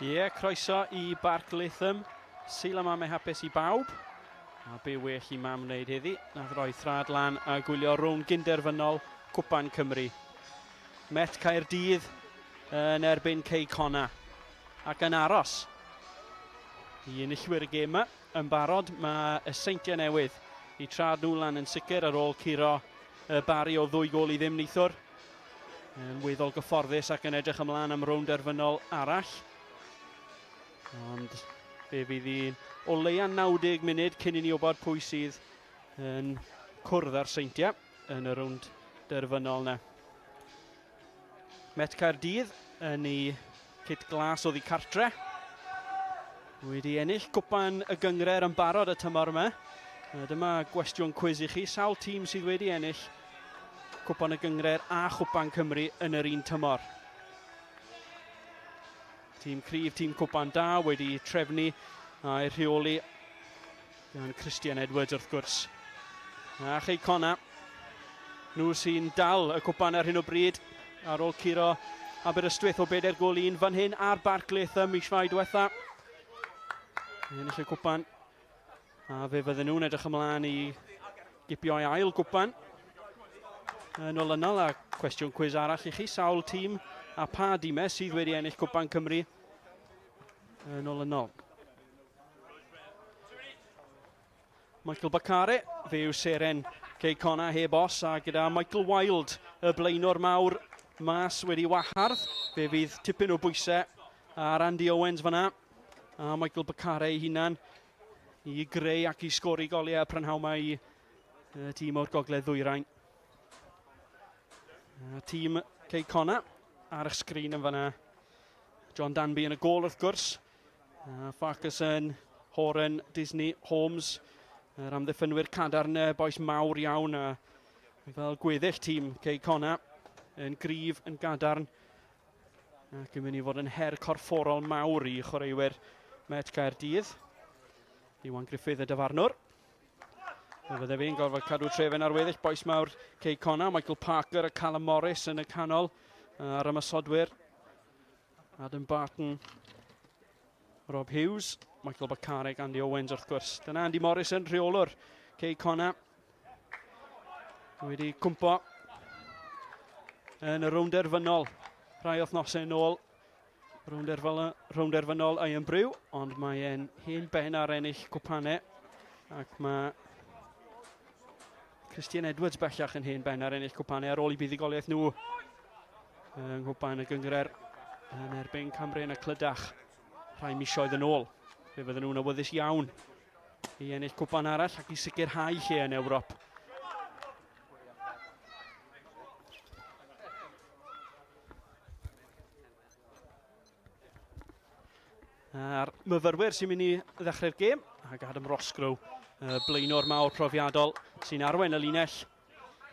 Ie, croeso i Barc Latham. Seil yma mae hapus i bawb. A be well i mam wneud heddi. Nath roi thrad lan a gwylio rownd gynderfynol Cwpan Cymru. Met Caerdydd yn erbyn Cei Connah. Ac yn aros i enillwyr y gêm yma. Yn barod mae y seintiau newydd i trad nhw lan yn sicr ar ôl curo y bari o 2 gol i ddim neithwr. Yn weddol gyfforddus ac yn edrych ymlaen am rownd derfynol arall. Ond fe fydd hi'n o leia 90 munud cyn i ni wybod pwy sydd yn cwrdd ar seintiau yn y rownd derfynol yna. Met Caerdydd yn ei kit glas oddi cartre. Wedi ennill cwpan y gyngred yn barod y tymor yma. Dyma gwestiwn cwiz i chi. Sawl tîm sydd wedi ennill cwpan y gyngred a Chwpan Cymru yn yr un tymor? Tîm cryf, tîm Cwpan da wedi trefnu a'i rheoli gan Christian Edwards wrth gwrs. A Cei Connah, nhw sy'n dal y cwpan ar hyn o bryd ar ôl curo Aberystwyth o 4-1 fan hyn ar Barc Latham mis Fai diwetha. Ennill y cwpan a fe fydden nhw'n edrych ymlaen i gipio ei ail cwpan yn olynol. A cwestiwn cwiz arall i chi, sawl tîm a pa dîmau sydd wedi ennill Cwpan Cymru yn olynol. Michael Bacare, fe yw seren Cei Connah heb os, a gyda Michael Wild, y blaenwr mawr mas wedi wahardd. Fe fydd tipyn o bwysau ar Andy Owens fanna. A Michael Bacare ei hunan i greu ac i sgori goliau prynhawn yma i tîm o'r Gogledd Ddwyrain. Tîm Cei Connah ar y sgrin yn fanna. John Danby yn y gol wrth gwrs. Farquharson, Horan, Disney, Holmes. Yr amddiffynwyr cadarn boes mawr iawn. Fel gweddill tîm Cei Connah yn gryf, yn gadarn. Ac yn mynd i fod yn her corfforol mawr i chwaraewyr Met Caerdydd. Iwan Griffith y dyfarnwr. Fydde fe'n gorfod cadw trefen ar weddill boes mawr Cei Connah. Michael Parker a Callum Morris yn y canol. Ar ymysodwyr Adam Barton, Rob Hughes, Michael Bacare, Andy Owens wrth gwrs. Dyna Andy Morris yn rheolwr Cei Connah. Wedi cwmpo yn y rownd derfynol rhai wythnosau yn ôl. Rownd derfynol ei ymbryw, ond mae e'n hen ben ar ennill cwpanau. Ac mae Christian Edwards bellach yn hen ben ar ennill cwpanau ar ôl i buddigoliaeth nhw yng Nghwpan y Gyngred yn erbyn Cymru yn y Clydach rhai misoedd yn ôl. Fe fydden nhw'n awyddus iawn i ennill cwpan arall ac i sicrhau lle yn Ewrop. A'r myfyrwyr sy'n mynd i ddechrau'r gêm, ac Adam Rosgrow, blaenwr mawr profiadol sy'n arwain y linell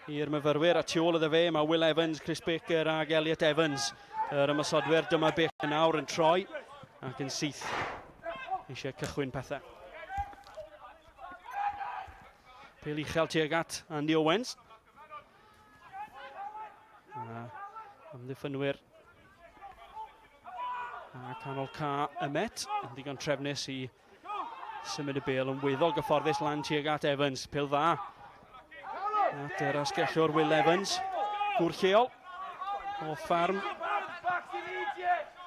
i'r myfyrwyr. A tu ôl iddo fe mae Will Evans, Chris Baker ac Elliot Evans. Yr ymysodwyr, dyma Baker nawr yn troi ac yn syth eisiau cychwyn pethau. Pêl uchel tuag at Andy Owens. Amddiffynwyr a canol ca y Met yn ddigon trefnus i symud y bêl yn weddol gyfforddus lan tuag at Evans. Pêl dda at yr asgellwr Will Evans. Gwr lleol o Ffarm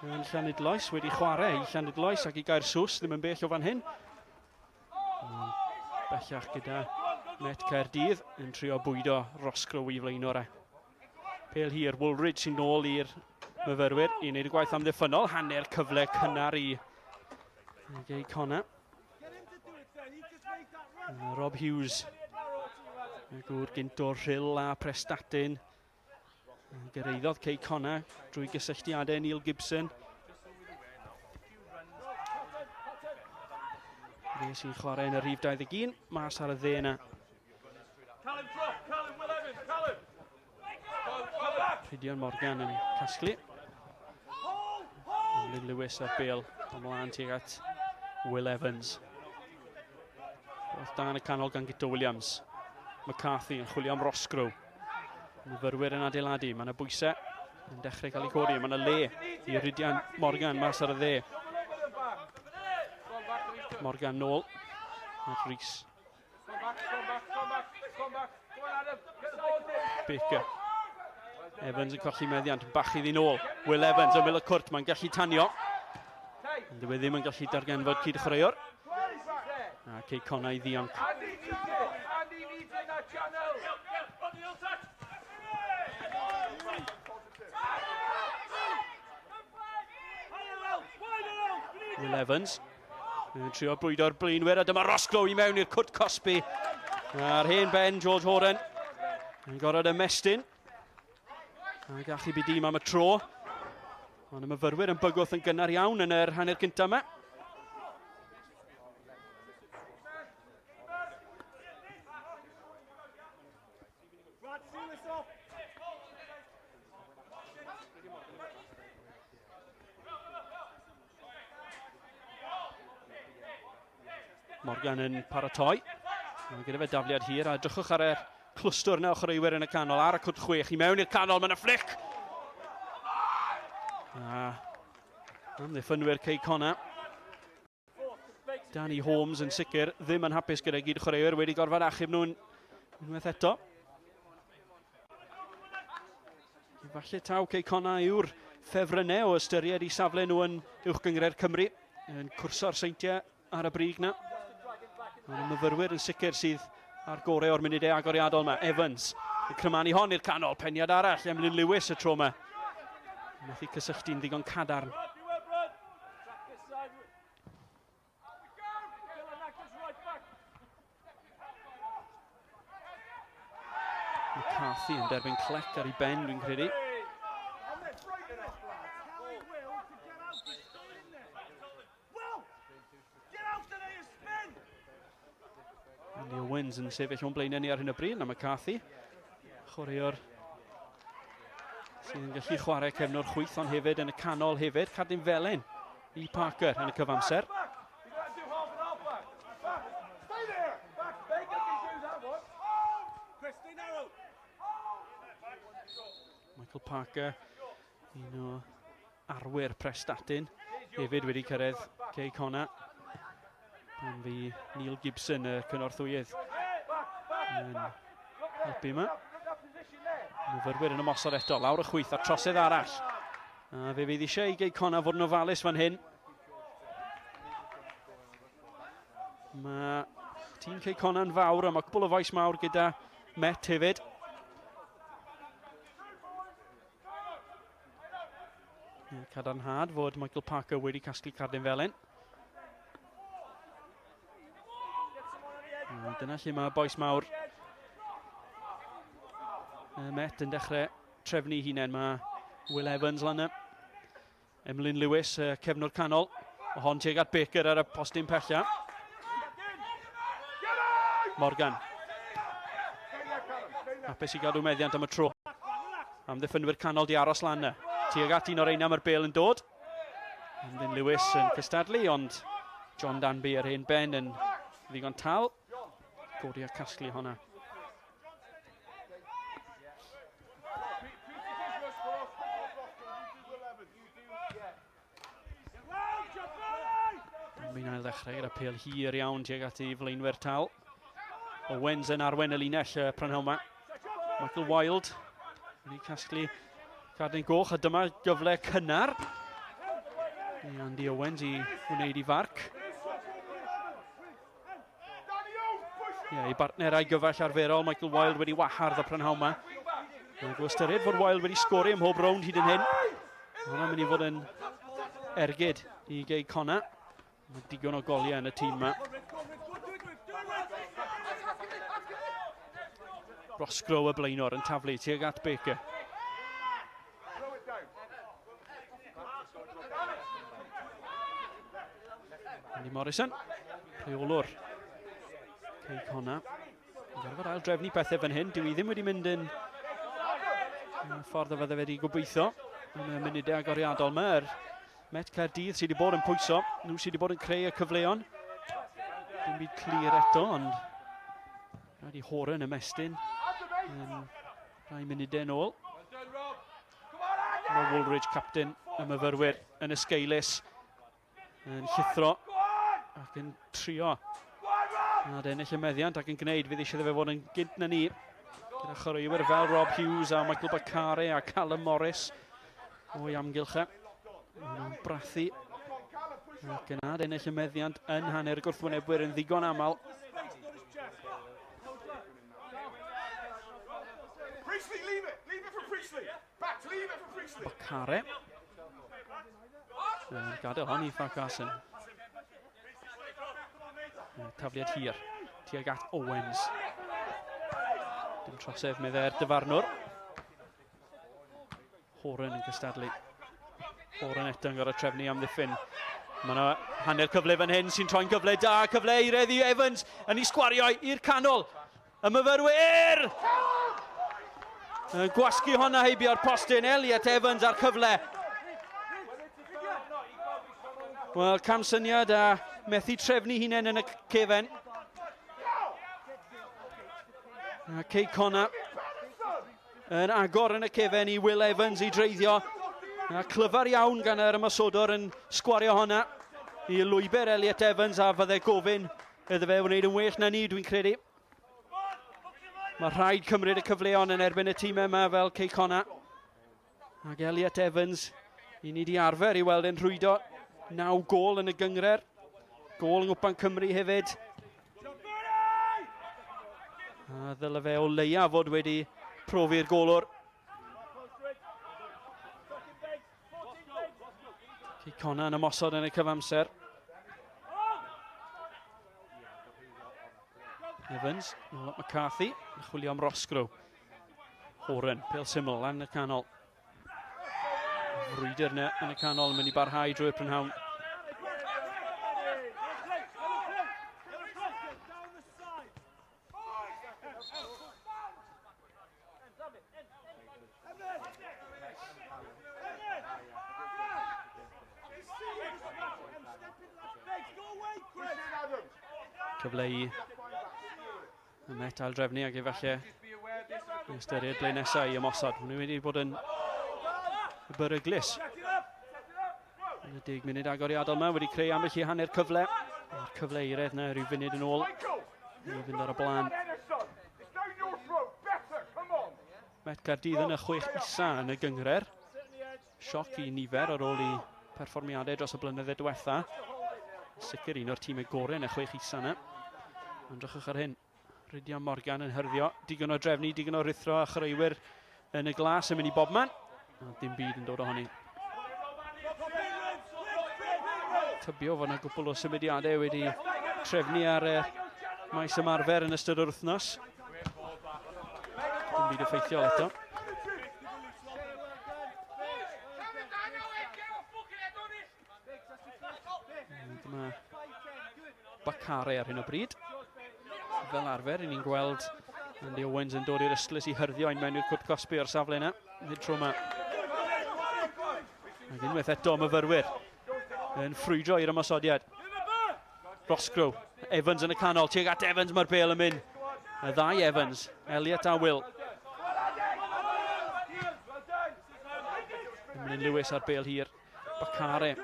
yn Llanidloes, wedi chwarae i Llanidloes ac i Gaersws, ddim yn bell o fan hyn. Bellach gyda Met Caerdydd yn trio bwydo Rosgrow i flaenwr e. Pêl hir, Woolridge sy'n nôl i'r myfyrwyr i wneud y gwaith amddiffynol. Hanner cyfle cynnar i Cei Connah. Rob Hughes, y gŵr gyntwr Rhyl a Prestatyn. Gyreiddodd Cei Connah drwy gysylltiadau Neil Gibson. Fe sy'n chwarae yn y rhif 21, mas ar y dde yna. Rhydion Morgan yn casglu. Lynn Lewis ar bêl ymlaen tuag at Will Evans. Wrth dan y canol gan Gito Williams. McCarthy yn chwilio am Rosgrow. Myfyrwyr yn adeiladu, mae yna bwysau yn dechrau cael ei codi. Mae yna le i Rhydian Morgan mas ar y dde. Morgan nôl. At Rhys. Baker. Evans yn colli meddiant, bachu ddi nôl. Will Evans yn Will y cwrt, mae'n gallu tanio. Ond dyw e ddim yn gallu dargenfod cyd chreuwr. A Cei Connah i ddianc. Will Evans. Yn trio brwydo'r blaenwyr, a dyma Roscoe i mewn i'r cwrt Cosby. A'r hen ben, George Horan. Yn gorfod ymestyn. A gallu byd dim am y tro. Ond y myfyrwyr yn bygwth yn gynnar iawn yn yr hanner cyntaf yma. Morgan yn paratoi. Gyda fe dafliad hir, a edrychwch ar y clwstwr na o chreuwyr yn y canol, ar y cwrt 6 i mewn i'r canol, mae'n y flic! Amddiffynwyr Cei Connah. Danny Holmes yn sicr ddim yn hapus gyda gyd chreuwyr, wedi gorfod achub nhw'n unwaith eto. Falle taw Cei Connah yw'r ffefrynnau o ystyried i safle nhw yn uwchgyngred Cymru, yn cwrso'r seintiau ar y brig na. Mae'n myfyrwyr yn sicr sydd ar gorau o'r munudau agoriadol yma. Evans yn crymanu hon i'r canol, peniad arall, Emlyn Lewis y tro yma. Methu cysylltu'n ddigon cadarn. McCarthy yn derbyn clec ar ei ben, dwi'n credu. Andy Owens yn sefyll o'n blaenau ni ar hyn o bryd, na McCarthy. Chwaraewr sydd yn gallu chwarae cefnor chwyth, ond hefyd yn y canol hefyd. Cadw'n felen i Parker yn y cyfamser. Michael Parker, un o arwyr prestatyn, hefyd wedi cyrraedd Cei Connah. Pan fi Neil Gibson, y cynorthwyydd, yn helpu yma. Myfyrwyr yn ymosod eto, lawr y chwyth a trosedd arall. A fe fydd eisiau i Cei Connah fod yn ofalus fan hyn. Mae tîm Cei Connah yn fawr, a mae cwbl o faes mawr gyda Met hefyd. Cadarnhad fod Michael Parker wedi casglu cardyn felyn. Dyna lle mae boes mawr Met yn dechrau trefnu hunain. Mae Will Evans lan yna. Emlyn Lewis, cefnwr canol. O hon tuag at Baker ar y postyn pella. Morgan. Hapus i gadw meddiant am y tro. Amddiffynwyr canol di aros lan yna. Tuag at un o'r ein am yr bêl yn dod. Emlyn Lewis yn cystadlu, ond John Danby ar hen ben yn ddigon tal. Godi a casglu honna. Mi'n ail ddechrau gyda pêl hir iawn tuag at ei flaenwyr tal. Owens yn arwen y linell y prynhawn yma. Michael Wilde wedi casglu cardyn goch, a dyma gyfle cynnar i Andy Owens i wneud i farc. I bartnerau gyfall arferol, Michael Wilde wedi wahardd y prynhawn yma. Mae'n ystyried fod Wilde wedi sgori ym mhob rownd hyd yn hyn. Hwna'n mynd i fod yn ergyd i Cei Connah. Mae digon o goliau yn y tîm yma. Roscoe y blaenor yn taflu tuag at Baker. Andy Morrison, rheolwr Cei Connah. Gorfod ail drefnu pethau fan hyn. Dyw i ddim wedi mynd yn ffordd o fydde wedi gobeithio yn y munudau agoriadol yma. Met Caerdydd sydd wedi bod yn pwyso. Nhw sydd wedi bod yn creu y cyfleon. Dim byd clir eto, ond rhaid i Horan ymestyn yn rhai munudau yn ôl. Mae Woolridge captain y myfyrwyr yn ysgeilus yn llithro ac yn trio nad ennill y meddiant ac yn gwneud fydd eisiau fe fod yn gynt na ni. Gyda chwaraewyr fel Rob Hughes a Michael Bacare a Callum Morris o'i amgylch e. Maen nhw'n brathu ac yna ennill y meddiant yn hanner gwrthwynebwyr yn ddigon aml. Bacare. Gadael hon i Farcason. Tafliad hir tuag at Owens. Dim trosedd medde'r dyfarnwr. Horan yn cystadlu. Horan eto yn gorau trefnu am ddiffyn. Mae yna hanner cyfle fan hyn sy'n troi'n gyfle da. Cyfle i reddi Evans yn ei sgwario i'r canol. Y myfyrwyr! Gwasgu honna heibio'r postyn. Elliot Evans ar cyfle. Wel, camsyniad a methu trefnu hunain yn y cefen. Cei Connah yn agor yn y cefen i Will Evans i dreiddio. Clyfar iawn gan yr ymosodwr yn sgwario honna i lwybr Elliot Evans a fydde gofyn iddo fe wneud yn well na ni, dwi'n credu. Mae rhaid cymryd y cyfleon yn erbyn y tîmau yma fel Cei Connah. Ac Elliot Evans, i ni di arfer i weld yn rhwydo 9 gôl yn y gyngred. Gôl yng Cwpan Cymru hefyd. A ddyle fe o leia fod wedi profi'r golwr. Cei Connah yn ymosod yn y cyfamser. Evans, nôl at McCarthy, yn chwilio am Roscoe. Horan, pêl syml lan y canol. Frwydr yna yn y canol yn mynd i barhau drwy'r prynhawn. Cyfle i metal drefnu ac efallai ystyried ble nesaf i ymosod. Hwnnw wedi bod yn beryglus. Yn y 10 munud agoriadol yma wedi creu ambell i hanner cyfle. A'r cyfleiredd yna rhyw funud yn ôl. I fynd ar y blaen. Met Caerdydd yn y 6 isa yn y gyngred. Sioc i nifer ar ôl i perfformiadau dros y blynyddoedd diwetha. Sicr un o'r tîmau gorau yn y 6 isa yna. Andrychwch ar hyn. Rydia Morgan yn hyrddio. Digon o drefnu, digon o rithro a chwaraewyr yn y glas yn mynd i bobman. A dim byd yn dod ohoni. Tybio fod yna gwbl o symudiadau wedi trefnu ar maes ymarfer yn ystod o'r wythnos. Dim byd effeithiol eto. Dyma Bacare ar hyn o bryd. Fel arfer, ni'n gweld Andy Owens yn dod i'r ystlys i hyrddio ein mewn i'r cwrt cosbi o'r safle yna. Nid tro yma. Ac unwaith eto myfyrwyr yn ffrwydro i'r ymosodiad. Roscoe, Evans yn y canol, tuag at Evans mae'r bêl yn mynd. Y ddau Evans, Elliot a Will. Ymwneud Lewis ar bêl hir. Bacare.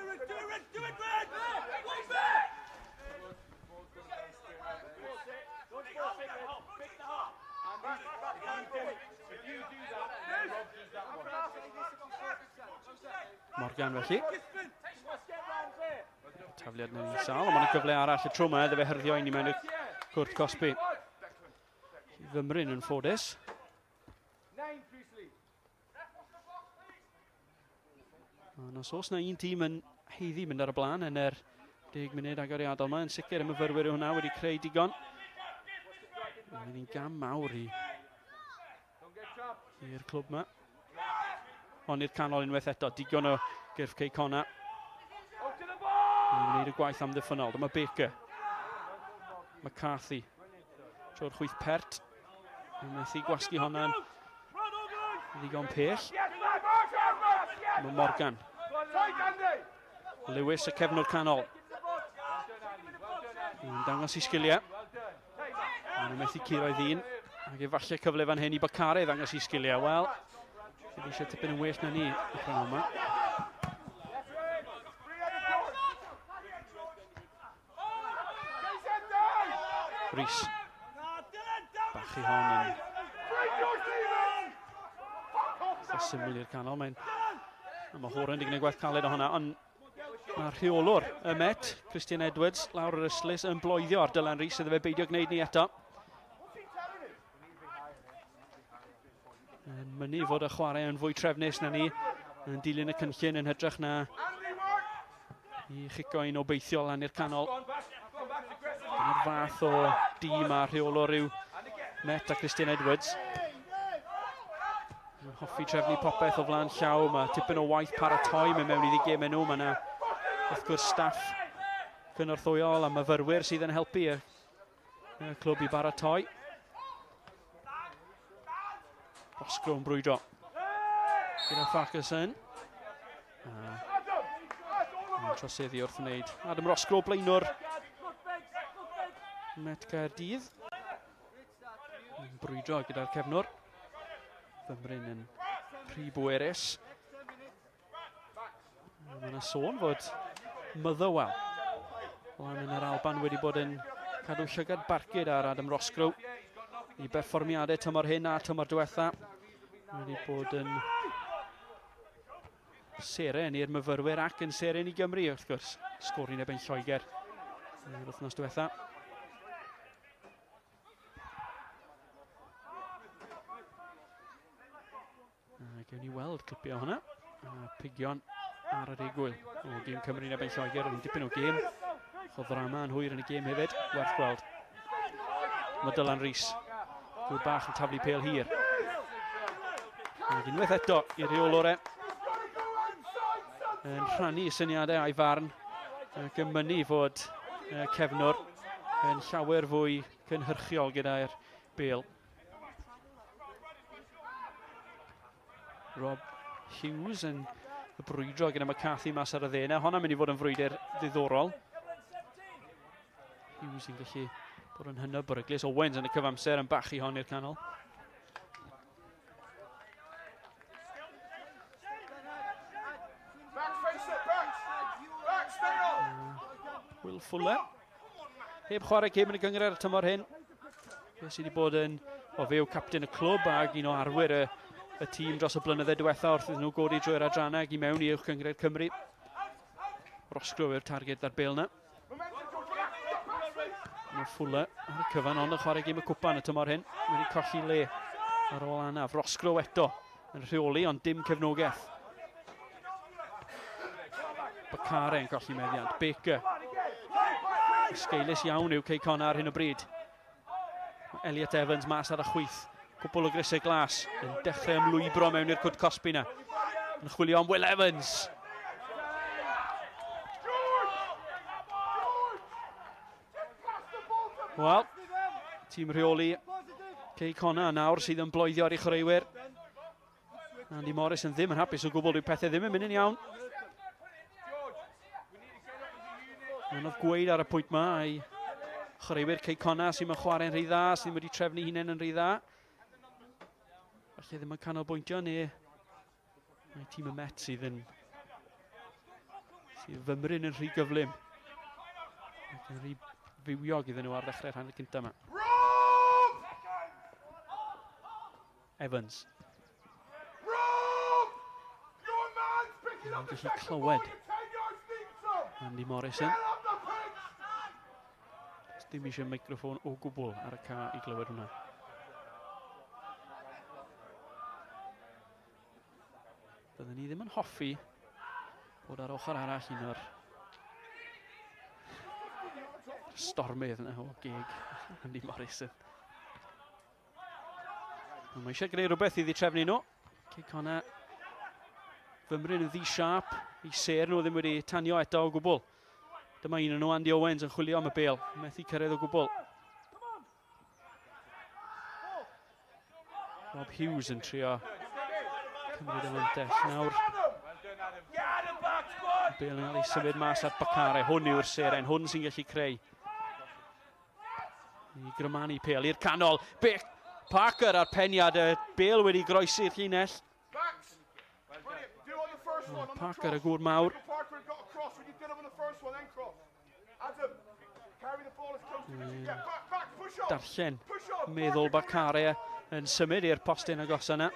Morgan felly. Tafliad yn ei sal, ond mae'n gyfle arall y tro yma iddo fe hyrddio i ni mewn i'r cwrt cosbi. Fymryn yn ffodus. Os oes yna un tîm yn heiddi mynd ar y blaen yn yr 10 munud agoriadol yma, yn sicr y myfyrwyr hwnna wedi creu digon. Mae'n un gam mawr i'r clwb yma. Ond i'r canol unwaith eto, digon o gyrff Cei Connah. Mae'n gwneud y gwaith amddiffynol. Dyma Baker. McCarthy. Tro'r chwyth pert. Mae'n methu gwasgu honna'n ddigon pell. Dyma Morgan. Lewis y cefnwr canol. Mae'n dangos i sgiliau. Mae'n methu curo'i ddyn. Ac efallai cyfle fan hyn i Bacare ddangos i sgiliau. Wel, bydd eisiau tipyn yn well na ni y prynawn yma. Rhys. Bachu hon yn eitha syml i'r canol. Mae Horan di gwneud gwaith caled o hwnna, ond mae'r rheolwr y Met, Christian Edwards, lawr yr Yslys, yn bloeddio ar Dylan Rhys, iddo fe beidio gwneud ni eto. Yn mynnu fod y chwarae yn fwy trefnus na ni, yn dilyn y cynllun yn hytrach na i chico un obeithiol lan i'r canol. Dyna'r fath o dîm a rheolwr yw Met a Christian Edwards. Mae'n hoffi trefnu popeth o flaen llaw, mae tipyn o waith paratoi mewn iddi gemau nhw. Mae yna wrth gwrs staff cynorthwyol a myfyrwyr sydd yn helpu y clwb i baratoi. Roscoe yn brwydro gyda Farquharson. Mae'n troseddu wrth wneud. Adam Roscoe, blaenwr Met Caerdydd. Yn brwydro gyda'r cefnwr. Fymryn yn rhy bwerus. Mae yna sôn fod Motherwell lan yn yr Alban wedi bod yn cadw llygad barcud ar Adam Roscoe i berfformiadau tymor hyn a tymor diwetha. Wedi bod yn seren i'r myfyrwyr ac yn seren i Gymru, wrth gwrs. Sgori'n erbyn Lloegr yr wythnos diwetha. Gewn ni weld clipio hwnna. Pigion ar yr egwyl o gêm Cymru'n erbyn Lloegr. Yn dipyn o gêm. O ddrama yn hwyr yn y gêm hefyd. Werth gweld. Mae Dylan Rhys. Gwyl bach yn taflu pêl hir. Unwaith eto i'r rheolwr yn rhannu syniadau a'i farn ac yn mynnu fod cefnwr yn llawer fwy cynhyrchiol gyda'r bêl. Rob Hughes yn brwydro gyda McCarthy mas ar y ddena. Honna mynd i fod yn frwydr ddiddorol. Hughes yn gallu bod yn hynod beryglus. Owens yn y cyfamser yn bachu hon i'r canol. Will Fuller. Heb chwarae gêm yn y gyngor ar y tymor hyn. Fe sydd wedi bod yn o few captain y clwb ac un o arwyr y tîm dros y blynydde diwetha wrth iddyn nhw godi drwy'r adrannau i mewn i uwch gyngred Cymru. Roscoe yw'r targed ar bêl yna. Mae Fuller ar y cyfan ond yn chwarae gêm y Cwpan y tymor hyn. Wedi colli le ar ôl anaf. Roscoe eto yn rheoli ond dim cefnogaeth. Bacare yn colli meddiant. Baker. Sgeilus iawn yw Cei Connah ar hyn o bryd. Elliot Evans mas ar y chwith. Cwbl o grisau glas. Yn dechrau ymlwybro mewn i'r cwd cosbi na. Yn chwilio am Will Evans. Wel, tîm rheoli Cei Connah nawr sydd yn bloeddio ar ei chwaraewyr. Andy Morrison ddim yn hapus o gwbl, dyw pethau ddim yn mynd yn iawn. Mae'n oedd gweud ar y pwynt yma ai chwaraewyr Cei Connah sy'n mynd chwarae'n rhy dda, sy'n wedi trefnu hunain yn rhy dda. Falle ddim yn canolbwyntio neu mae tîm y Met sydd fymryn yn rhy gyflym. Ac yn rhy fywiog iddyn nhw ar ddechrau'r hanner cynta yma. Evans. Mae'n gallu clywed Andy Morrison. Dim eisiau microffon o gwbl ar y ca i glywed hwnna. Byddwn ni ddim yn hoffi bod ar ochr arall un o'r stormydd yna o geg Andy Morrison. Mae eisiau gwneud rhywbeth i dditrefnu nhw. Cei Connah fymryn yn ddi-siarp i ser nhw ddim wedi tanio eto o gwbl. Dyma un yn nhw, Andy Owens, yn chwilio am y bêl. Methu cyrraedd o gwbl. Rob Hughes yn trio cymryd y wyntell. Nawr, y bêl yn cael ei symud mas at Bacare. Hwn yw'r seren, hwn sy'n gallu creu. I grymannu pêl i'r canol. Parker ar peniad, y bêl wedi groesi'r llinell. Parker y gŵr mawr. Darllen, meddwl Bacare yn symud i'r postyn agos yna.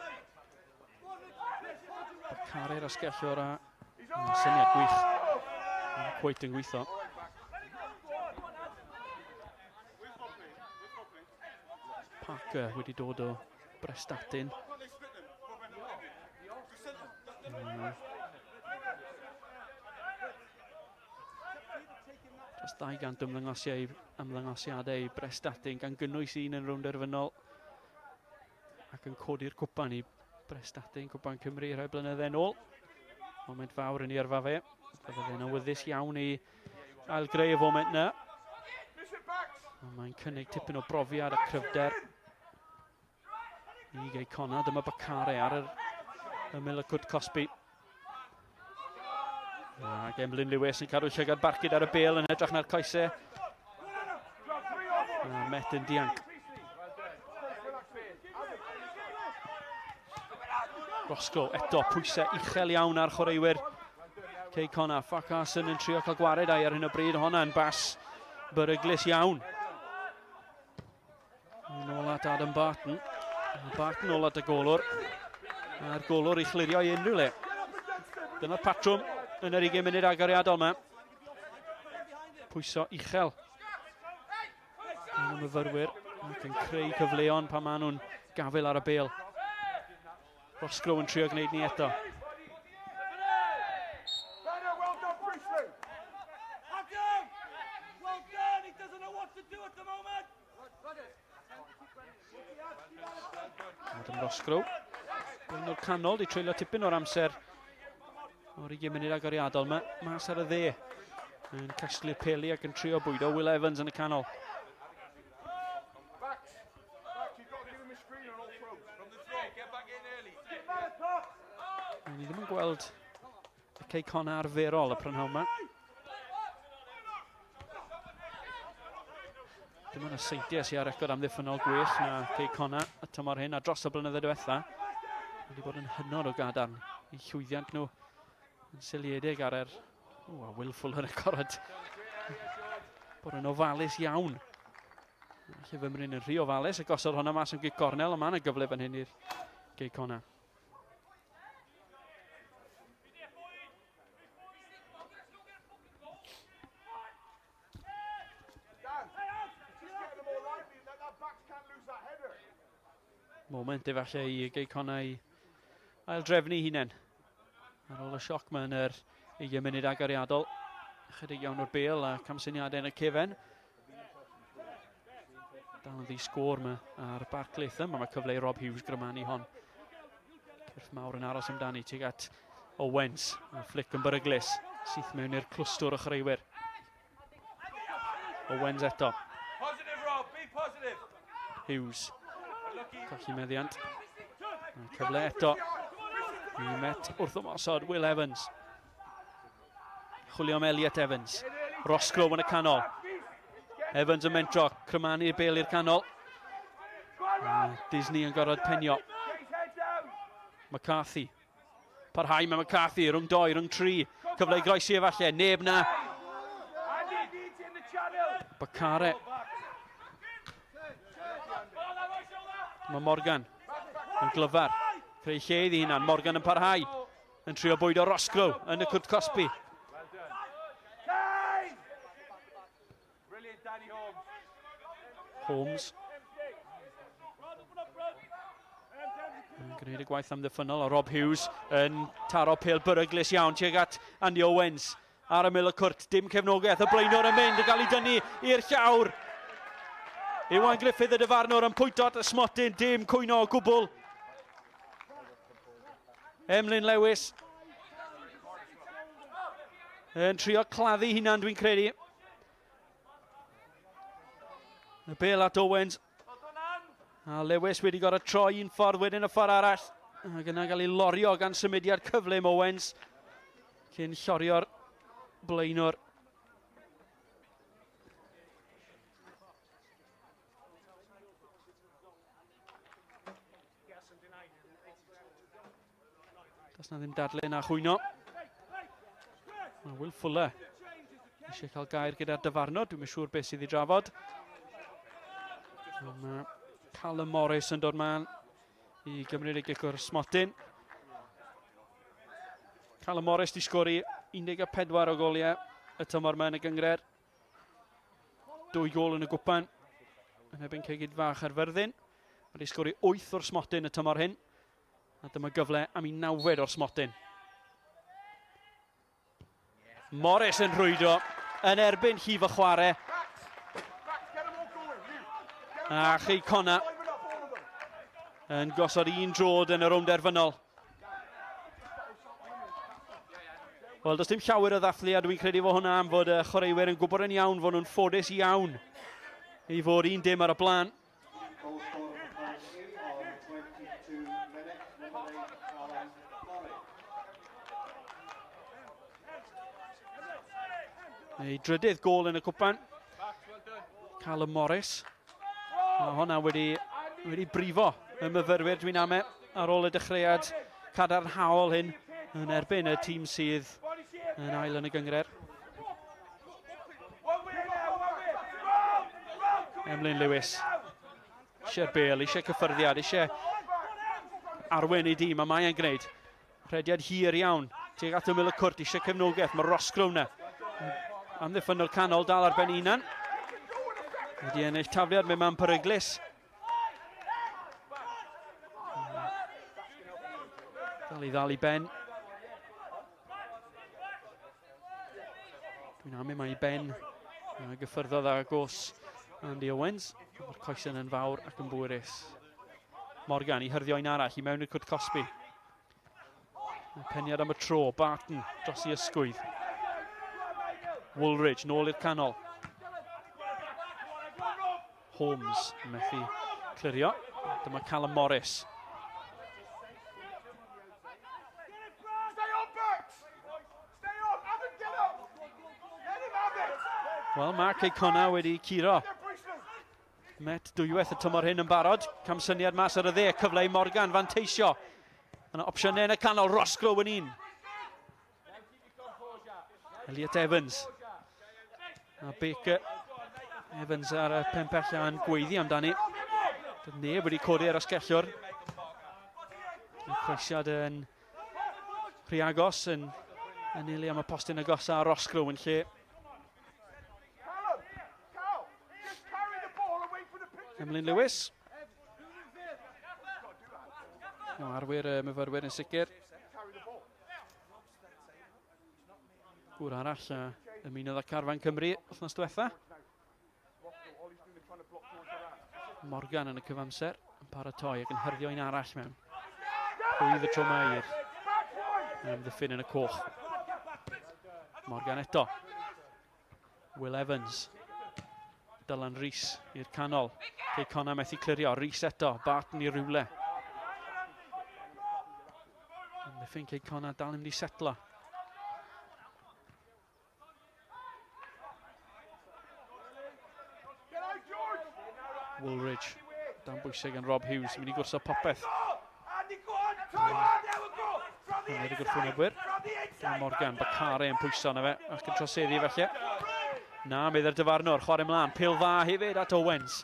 Bacare'r asgellwr a syniad gwych. Cweit yn gweithio. Parker wedi dod o Brestatyn. Dros 200 ymddangosiadau i Brestatyn gan gynnwys un yn rownd derfynol ac yn codi'r cwpan i Brestatyn, Cwpan Cymru rhai blynyddoedd ôl. Moment fawr yn ei yrfa fe. Bydde fe'n awyddus iawn i ailgreu y foment yna. Mae'n cynnig tipyn o brofiad a cryfder i Cei Connah. Dyma Bacare ar y ymyl y cwt Cosby. Ac Emlyn Lewis yn cadw llygad barcud ar y bêl yn edrych na'r coesau. A Met yn dianc. Roscoe eto pwysau uchel iawn ar chwaraewyr Cei Connah. Farquharson yn trio cael gwared ai ar hyn o bryd. Honna yn bas beryglus iawn. Nôl at Adam Barton. Barton nôl at y golwr. A'r golwr i chlirio i unrhyw le. Dyna'r patrwm yn yr 20 munud agoriadol yma. Pwyso uchel. Yn y myfyrwyr ac yn creu cyfleon pan maen nhw'n gafel ar y bêl. Roscoe yn trio gwneud ni eto. Adam Roscoe. Blaen o'r canol, di treulio tipyn o'r amser o'r 20 munud agoriadol yma. Mas ar y dde. Yn casglu'r peli ac yn trio bwydo. Will Evans yn y canol. Ni ddim yn gweld y Cei Connah arferol y prynhawn yma. Dim ond y seintiau sy'n record amddiffynol gwell na Cei Connah y tymor hyn a dros y blynyddoedd diwetha. Wedi bod yn hynod o gadarn i llwyddiant nhw yn seiliedig ar yr... a Wilful yn y corod. Bod yn ofalus iawn. Felly fymryn yn rhy ofalus, y gosod hwnna mas yn gyc gornel, ond mae'n gyfle fan hyn i'r Cei Connah. Moment efallai i Cei Connah i aildrefnu hunain. Ar ôl y sioc yma yn yr 20 munud agoriadol. Chydig iawn o'r bêl a camsyniadau yn y cefen. Dal yn ddi-sgôr yma ar Barclaith yma. Mae cyfle i Rob Hughes grymannu hon. Cyrff mawr yn aros amdani tuag at Owens. A flic yn beryglus. Syth mewn i'r clwstwr o chreuwyr. Owens eto. Hughes. Colli meddiant. Cyfle eto. I Met wrth ymosod Will Evans. Chwilio am Elliot Evans. Roscoe yn y canol. Evans yn mentro. Crymannu'r bêl i'r canol. Disney yn gorfod penio. McCarthy. Parhau mae McCarthy rhwng 2, rhwng 3. Cyfle i groesi efallai. Neb na. Bacare. Mae Morgan yn glyfar. Creu lle iddi hunan. Morgan yn parhau. Yn trio bwydo Roscoe yn y cwrt Cosby. Holmes. Yn gwneud y gwaith amddiffynol o Rob Hughes yn taro pêl beryglus iawn tuag at Andy Owens ar y mil y cwrt. Dim cefnogaeth. Y blaenor yn mynd yn cael ei dynnu i'r llawr. Iwan Griffith y dyfarnwr yn pwynt at y smotyn. Dim cwyno o gwbl. Emlyn Lewis yn trio claddu hunan dwi'n credu. Y bêl at Owens. A Lewis wedi gorfod troi un ffordd wedyn y ffordd arall. Ac yna gael ei lorio gan symudiad cyflym Owens. Cyn llorio'r blaenwr. Does na ddim dadle na chwyno. Will Fuller Eisiau cael gair gyda'r dyfarnod, dwi'n siŵr beth sydd i drafod. Mae Callum Morris yn dod man i gymryd ei gicwr smotyn. Callum Morris di sgori 14 o goliau y tymor yma yn y gyngred. 2 gol yn y gwpan yn ebyn Caerdydd fach ar Fyrddin. Mae di sgori 8 o'r smotyn y tymor hyn. A dyma gyfle am ei 9 o'r smotyn. Morris yn rhwydo yn erbyn llif y chwarae. A Cei Connah yn gosod 1 drod yn y rownd derfynol. Wel, does dim llawer o ddathlu, a dwi'n credu fod hwnna am fod y chwaraewyr yn gwybod yn iawn fod nhw'n ffodus iawn i fod 1 dim ar y blaen. Ei drydydd gol yn y cwpan. Callum Morris. A hwnna wedi brifo y myfyrwyr dwi'n ame ar ôl y dechreuad cadarnhaol hyn yn erbyn y tîm sydd yn ail yn y gyngred. Emlyn Lewis. Eisiau'r bêl, eisiau cyffyrddiad, eisiau arwen ei dîm, a mae e'n gwneud. Rhediad hir iawn. Tuag at ymyl y cwrt, eisiau cefnogaeth. Mae Ross Crowna amddiffynol canol dal ar ben unan. Wedi ennill tafliad mewn man peryglis. Dal i ddal i ben. Dwi'n am mae i ben. Gyffyrddodd â gos Andy Owens. Mae'r coesyn yn fawr ac yn bwyrus. Morgan i hyrddio un arall i mewn i'r cwrt Cosby. Peniad am y tro. Barton dros i ysgwydd. Woolridge nôl i'r canol. Holmes methu clirio. Dyma Callum Morris. Wel, mae Cei Connah wedi curo. Met dwywaith y tymor hyn yn barod. Cam syniad mas ar y dde, cyfle i Morgan fanteisio. Yna opsiynau yn y canol, Rosgrow yn un. Elliot Evans. A Baker. Evans ar y pen allan gweiddi amdani. Doedd neb wedi codi ar ysgellwr. Croesiad yn rhy agos yn ynili am y postyn agosa a Rosgrow yn lle. Emlyn Lewis. Arwyr y myfyrwyr yn sicr. Gŵr arall ymunodd â Carfan Cymru wythnos diwetha. Morgan yn y cyfamser yn paratoi ac yn hyrddio un arall mewn. Pwydd y tro mair. Amddiffyn yn y coch. Morgan eto. Will Evans. Dylan Rhys i'r canol. Cei Connah methu clirio. Rhys eto. Barton i rywle. Amddiffyn Cei Connah dal yn mynd i setlo. Woolridge. Dan bwysig yn Rob Hughes. Mynd i gwrso popeth. Wneud y gwrthwynebwyr. Morgan, Bacare yn pwyso na fe. Ac yn troseddi felly. Na, bydd yr dyfarnwr. Chwarae mlaen. Pil dda hefyd at Owens.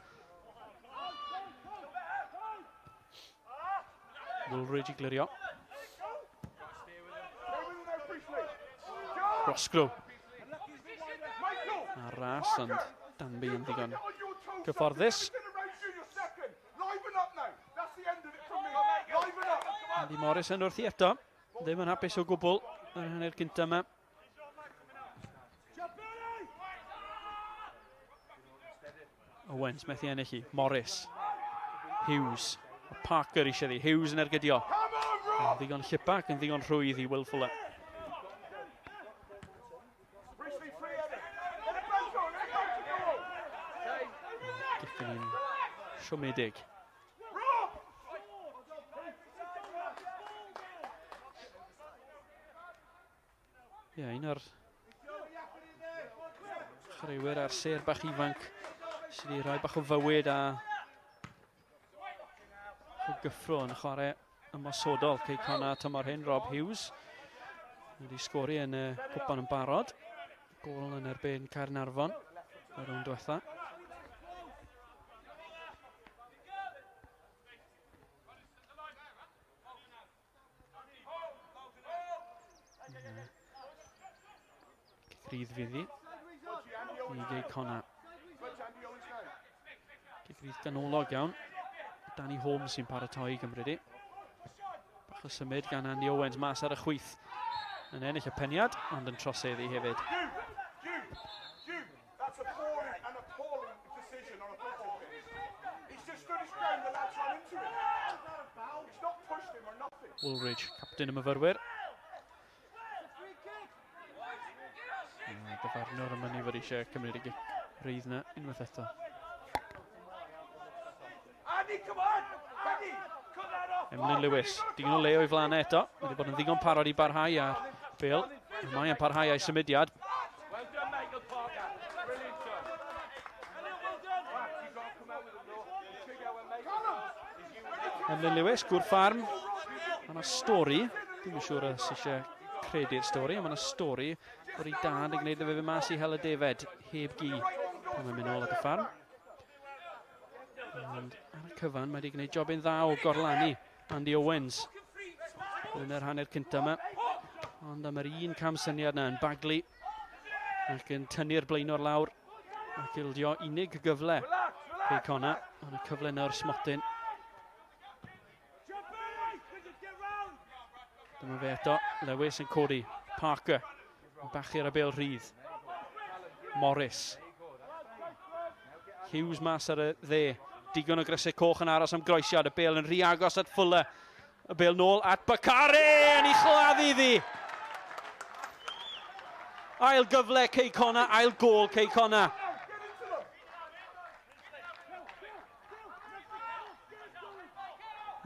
Woolridge i glirio. Rosgrow. A ras, ond Danby yn ddigon cyfforddus. Andy Morris yn wrthi eto. Ddim yn hapus o gwbl yn hanner cynta yma. Owens methu ennill hi. Morris. Hughes. Parker eisiau ddi. Hughes yn ergydio. Ddigon llipa ac yn ddigon rhwydd i Will Fuller. Giffen ni'n siomedig. Ie, un o'r chwaraewyr ar ser bach ifanc sydd wedi rhoi bach o fywyd a gyffro yn chwarae ymosodol Cei Connah tymor hyn, Rob Hughes. Wedi sgori yn y cwpan yn barod. Gol yn erbyn Caernarfon. Y rownd diwetha. Cyfrydd fydd i Cei Connah. Cyfrydd ganolog iawn. Danny Holmes sy'n paratoi i gymryd i. Bach o symud gan Andy Owens mas ar y chwyth. Yn ennill y peniad, ond yn troseddu hefyd. Woolridge, captain y myfyrwyr. Dyfarnwr yn mynd i fod eisiau cymryd y rydd yna unwaith eto. Emlyn Lewis, digon o le o'i flanau eto. Wedi bod yn ddigon parod i barhau ar Bale. Mae yn parhau a'i symudiad. Emlyn Lewis, gwrth ffarm. Mae yna stori, dwi'n siŵr os eisiau credu'r stori, ond mae yna stori bod ei dad yn gwneud y fe mas i Hela Defed heb gi pan mae'n mynd nôl at y ffarm. Ond ar y cyfan mae wedi gwneud jobyn dda o gorlani Andy Owens yn yr hanner cynta yma. Ond am yr un cam syniad yna yn baglu ac yn tynnu'r blaenor lawr ac ildio unig gyfle Cei Connah, ond y cyfle nawr smotyn. Dyma fe eto, Lewis yn codi, Parker yn bachu ar y bêl rhydd. Morris. Hughes mas ar y dde. Digon o grysau coch yn aros am groesiad. Y bêl yn rhy agos at Fuller. Y bêl nôl at Bakare yn ei chladdu ddi. Ail gyfle Cei Connah, ail gol Cei Connah.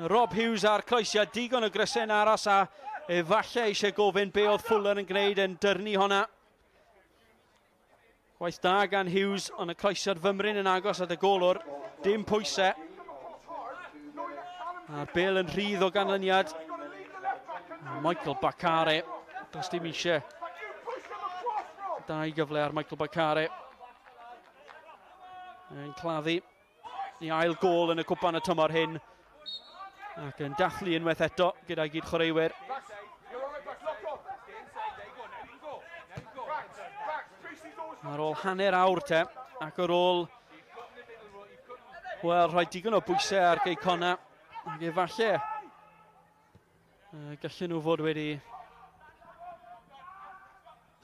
Rob Hughes ar croesiad, digon o grysau yn aros a efallai eisiau gofyn be oedd Fuller yn gwneud yn dyrnu honna. Gwaith da gan Hughes, ond y croesiad fymryn yn agos at y golwr. Dim pwysau. A'r bêl yn rhydd o ganlyniad. Michael Bakare, does dim eisiau. Dau gyfle ar Michael Bakare. Yn claddu i ail gol yn y cwpan y tymor hyn. Ac yn dathlu unwaith eto gyda'i gyd chwaraewyr. Ar ôl hanner awr te, ac ar ôl rhoi digon o bwysau ar Cei Connah, ac efallai gallen nhw fod wedi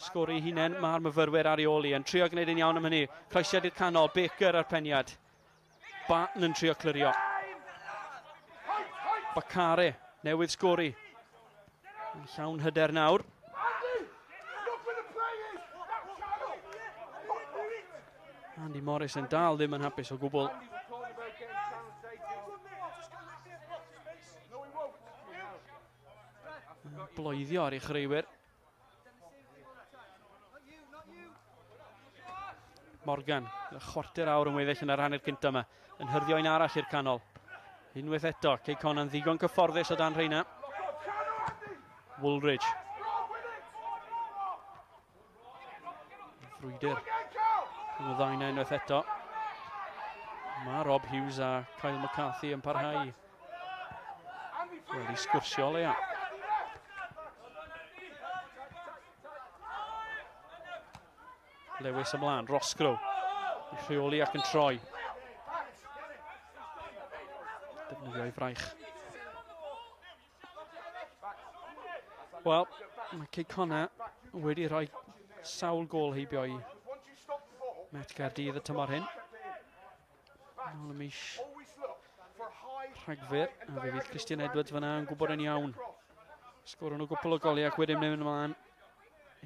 sgori hunain. Mae'r myfyrwyr ar ei ôl yn trio gwneud yn iawn am hynny. Croesiad i'r canol, Baker ar peniad. Barton yn trio clirio. Bakare, newydd sgori. Yn llawn hyder nawr. Andy Morris yn dal ddim yn hapus o gwbl. Bloeddio ar ei chreuwyr. Morgan, chwarter awr yn weddill yn yr hanner cynta yma. Yn hyrddio un arall i'r canol. Unwaith eto, Cei Connah'n ddigon cyfforddus o dan rheina. Woolridge. Frwydr. Yn y ddau na unwaith eto. Mae Rob Hughes a Kyle McCarthy yn parhau. Wedi sgwrsio o leia. Lewis ymlaen, Roscoe. I rheoli ac yn troi. Defnyddio ei fraich. Wel, mae Cei Connah wedi rhoi sawl gol heibio i Met Caerdydd y tymor hyn. Nôl y mis Rhagfyr, a fe fydd Christian Edwards fyna yn gwybod yn iawn. Sgorio nhw gwbl o goliau ac wedyn mynd ymlaen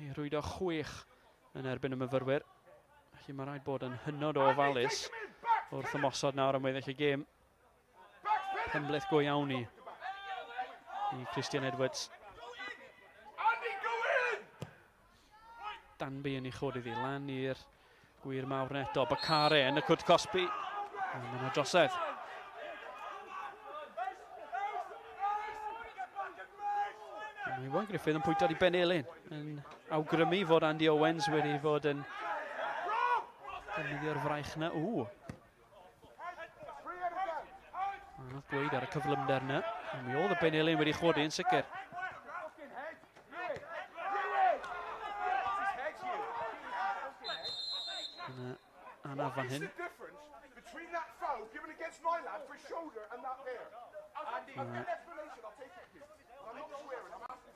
i rwydo 6 yn erbyn y myfyrwyr. Felly mae rhaid bod yn hynod o ofalus wrth ymosod nawr am weddill y gêm. Penbleth go iawn i Christian Edwards. Danby yn ei chod iddi, lan i'r gwir mawr neto. Bakare yn y cwrt Cosby. Yn yna drosedd. Mae Iwan Griffith yn pwyntio ar ei ben Elin. Yn awgrymu fod Andy Owens wedi fod yn defnyddio'r fraich na. Anodd dweud ar y cyflymder na. Mi oedd y ben Elin wedi chodi yn sicr. Anaf fan hyn.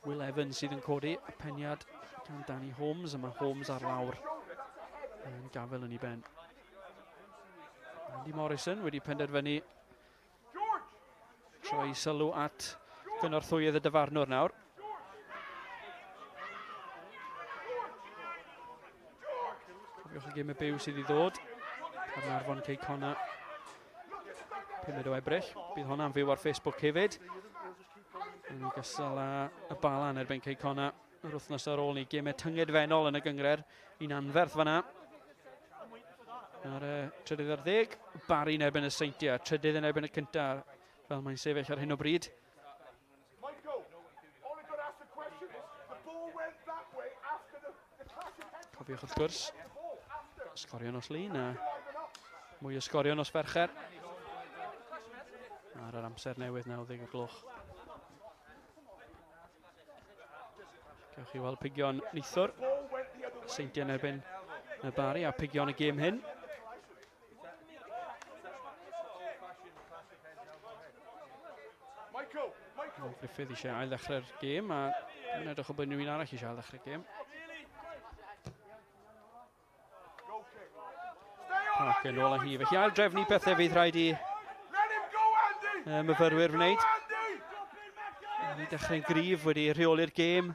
Will Evans sydd yn codi y peniad gan Danny Holmes, a mae Holmes ar lawr yn gafel yn ei ben. Andy Morrison wedi penderfynu troi sylw at gynorthwyydd y dyfarnwr nawr. Cofiwch y gêm y byw sydd i ddod. Carnarfon Cei Connah 5 o Ebrill. Bydd hwnna'n fyw ar Facebook hefyd. Yn gystal â y balan erbyn Cei Connah yr wythnos ar ôl ni. Gemau tyngedfennol yn y gyngred. Un anferth fan'na. Ar y trydydd ar 10. Barry yn erbyn y seintiau. Trydydd yn erbyn y cyntaf. Fel mae'n sefyll ar hyn o bryd. Cofiwch wrth gwrs. Sgorio nos lun a mwy o sgorio nos fercher. Ar yr amser newydd 90 o gloch. Gewch chi weld pigion neithwr. Seintiau yn erbyn y Barry a pigion y gêm hyn. Griffith eisiau ail ddechrau'r gêm a mae'n edrych o bod nhw'n arall eisiau ail ddechrau'r gêm. Ac yn ôl â hi. Felly ail drefnu pethau fydd rhaid i myfyrwyr wneud. Wedi dechrau'n gryf, wedi rheoli'r gêm.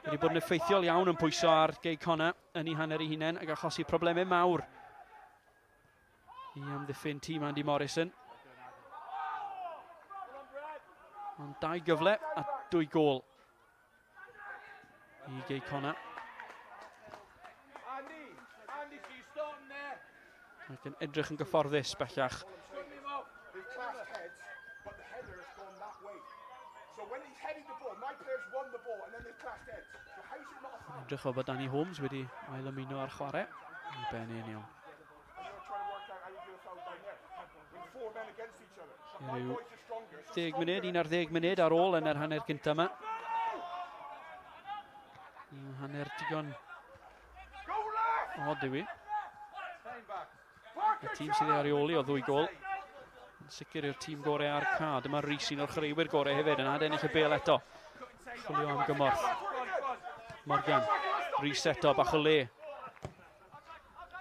Wedi bod yn effeithiol iawn yn pwyso ar Cei Connah yn ei hanner ei hunain ac achosi problemau mawr i amddiffyn tîm Andy Morrison. Ond 2 gyfle a 2 gôl i Cei Connah. Ac yn edrych yn gyfforddus bellach. Edrych o bod Danny Holmes wedi ail ymuno ar chwarae. I ben ein iawn. Ryw 10 munud, 1 ar 10 munud ar ôl yn yr hanner cyntaf yma. Hanner digon od yw i. Y tîm sydd ei areoli o 2 gôl. Yn sicr yw'r tîm gorau ar ca. Dyma Rhys un o'r chreuwyr gorau hefyd yn adennill y bêl eto. Chwilio am gymorth. Morgan. Rhys eto, bach o le.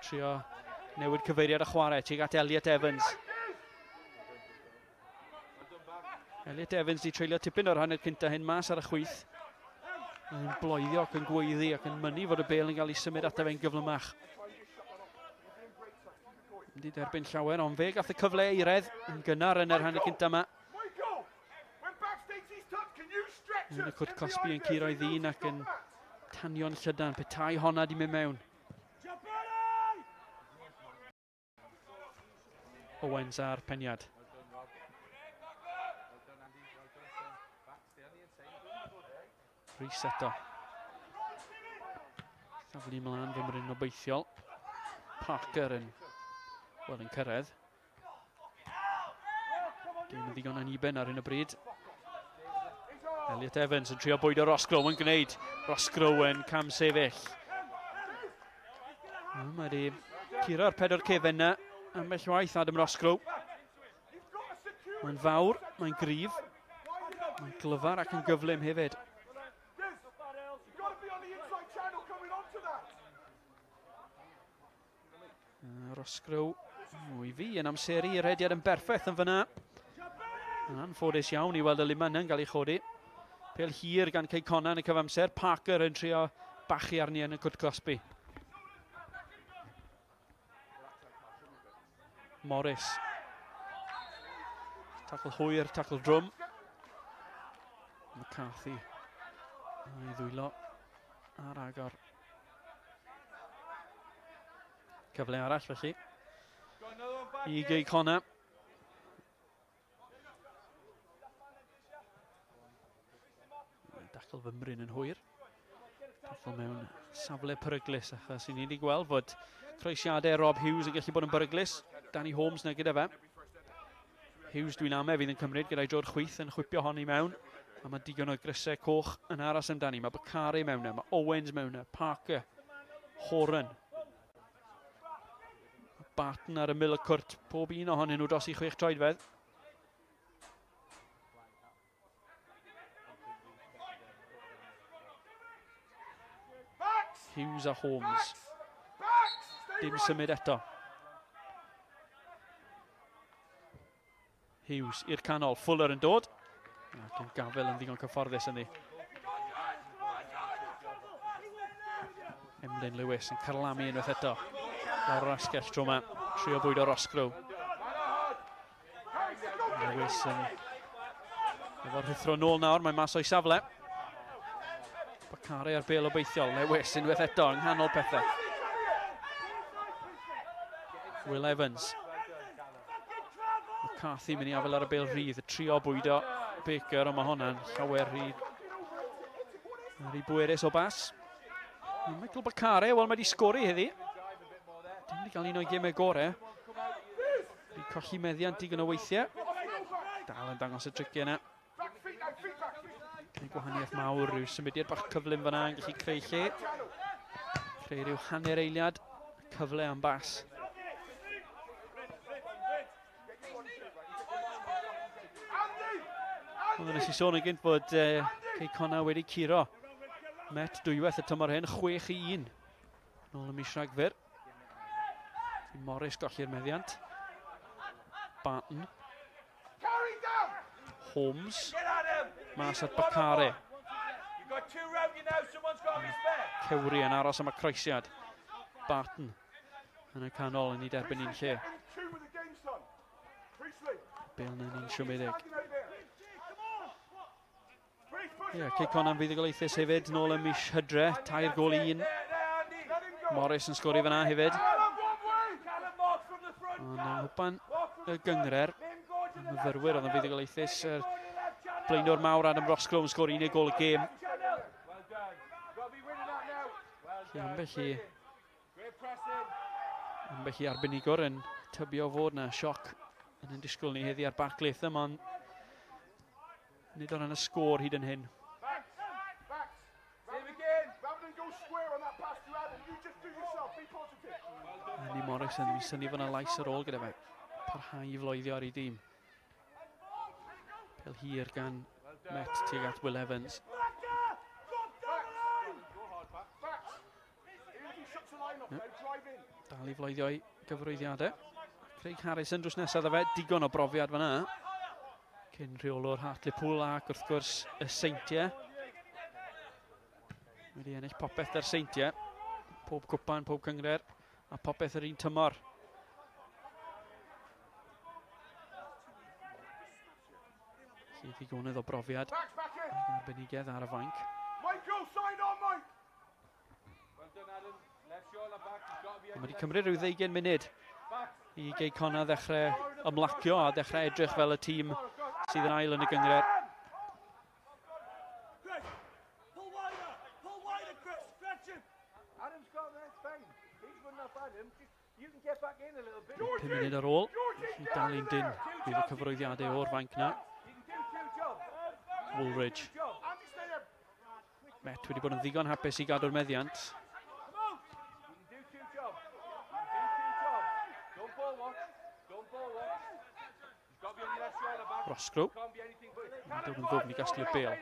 Trio newid cyfeiriad y chwarae. Tuag at Elliot Evans. Elliot Evans di treulio tipyn o'r hanner cynta hyn mas ar y chwyth. Yn bloeddio ac yn gweiddi ac yn mynnu fod y bêl yn cael ei symud ato fe'n gyflymach. Wedi derbyn llawer, ond fe gath y cyfle eired yn gynnar yn yr hanner cynta yma. Yn y Cwt Cosby yn curo'i ddyn ac yn tanio'n llydan. Petai honna di mynd mewn. Owens ar peniad. Rhys eto. Taflu ymlaen fy mryn obeithiol. Parker yn cyrraedd. Gêm yn ddigon aniben ar hyn o bryd. Elliot Evans yn trio bwydo Rosgrow yn gwneud. Rosgrow yn cam sefyll. Mae wedi curo'r 4 cefen yna. Ambell waith Adam Rosgrow. Mae'n fawr, mae'n gryf. Mae'n glyfar ac yn gyflym hefyd. Rosgrow i fi yn amseru i'r hediad yn berffaith yn fyna. Yn anffodus iawn i weld y liman yn cael ei chodi. Pel hir gan Cei Connah yn y cyfamser. Parker yn trio bachu arni yn y Cwt Cosby. Morris. Tacl hwyr, tacl drwm. McCarthy. I ddwylo ar agor. Cyfle arall felly. I Cei Connah. Cael fymryn yn hwyr. Cael mewn safle peryglus achos i ni wedi gweld fod croesiadau Rob Hughes yn gallu bod yn beryglus. Danny Holmes na gyda fe. Hughes dwi'n ame fydd yn cymryd gyda'i drod chwith yn chwipio honni mewn. A mae digon o grysau coch yn aros amdani. Mae Bakari mewn e, mae Owens mewn e, Parker, Horan. Barton ar y mil y cwrt, pob un ohonyn nhw dros i 6 troedfedd. Hughes a Holmes. Dim symud eto. Hughes i'r canol, Fuller yn dod. Ac yn gafel yn ddigon cyfforddus ynddi. Emlyn Lewis yn carlamu unwaith eto. Lawr yr asgell tro yma, trio bwyd o'r osgrw. Lewis yn efo'r rhythro nôl nawr, mae'n mas o'i safle. Bakari ar bêl obeithiol, Lewis unwaith eto yng nghanol pethau. Will Evans. McCarthy mynd i afel ar y bêl rhydd, y trio bwydo Baker, ond mae hwnna'n llawer i bwerus o bas. Michael Bakari, wel mae wedi sgori heddi. Dim wedi cael un o'i gemau gorau. Wedi colli meddiant digon o weithiau. Dal yn dangos y tricio yna. Gwneud gwahaniaeth mawr, rhyw symudiad bach cyflym fyna yn gallu creu lle. Creu rhyw hanner eiliad, cyfle am bas. Ond nes i sôn yn gynt bod Cei Connah wedi curo. Met dwywaith y tymor hyn, 6-1. Nôl ym mis Rhagfyr. Morris golli'r meddiant. Barton. Holmes. Mas at Bakari. Cewri yn aros am y croesiad. Barton yn y canol yn ei derbyn un lle. Bale yn un siomedig. Cei Connah yn fuddugolaethus hefyd, nôl ym mis Hydre, 2 gol 1. Morris yn sgori fyna hefyd. Ond yng Cwpan y gyngrer, y myfyrwyr oedd yn fuddugolaethus. Blaenwr mawr Adam Roscoe yn sgori 1 gol y gêm. Ambell i arbenigwr yn tybio fod na sioc yn ein disgwyl ni heddi ar Barclaitham, ond nid o'n y sgôr hyd yn hyn. Andy Morrison, fi'n syni fyna lais ar ôl gyda fe. Parhau i floeddio ar ei dîm. Pel hir gan Met tuag at Will Evans. Dal i floeddio i gyfrwyddiadau. Craig Harrison drws nesaf dda fe, digon o brofiad fyna. Cyn rheolwr Hartlepool ac wrth gwrs y Seintiau. Wedi ennill popeth ar Seintiau. Pob cwpan, pob cyngred, a popeth yr un tymor. Felly ddigonydd o brofiad. Arbenigedd ar y fainc. Mae wedi cymryd rhyw 20 munud i Cei Connah ddechrau ymlacio a ddechrau edrych fel y tîm sydd yn ail yn y gyngred. Pum munud ar ôl, i dal un dyn bydd y cyfrwyddiadau o'r fainc na. Woolridge. Met wedi bod yn ddigon hapus i gadw'r meddiant. Roscoe. Mae'n dod yn ddwfn i gasglu'r bêl.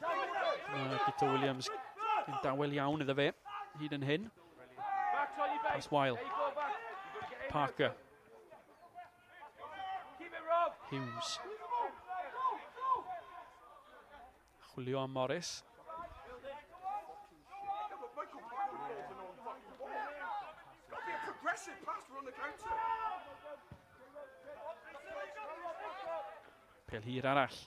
Gyda Williams yn dawel iawn iddo fe, hyd yn hyn. Pas Weil. Parker. Hughes. Chwilio am Morris. Pel hir arall.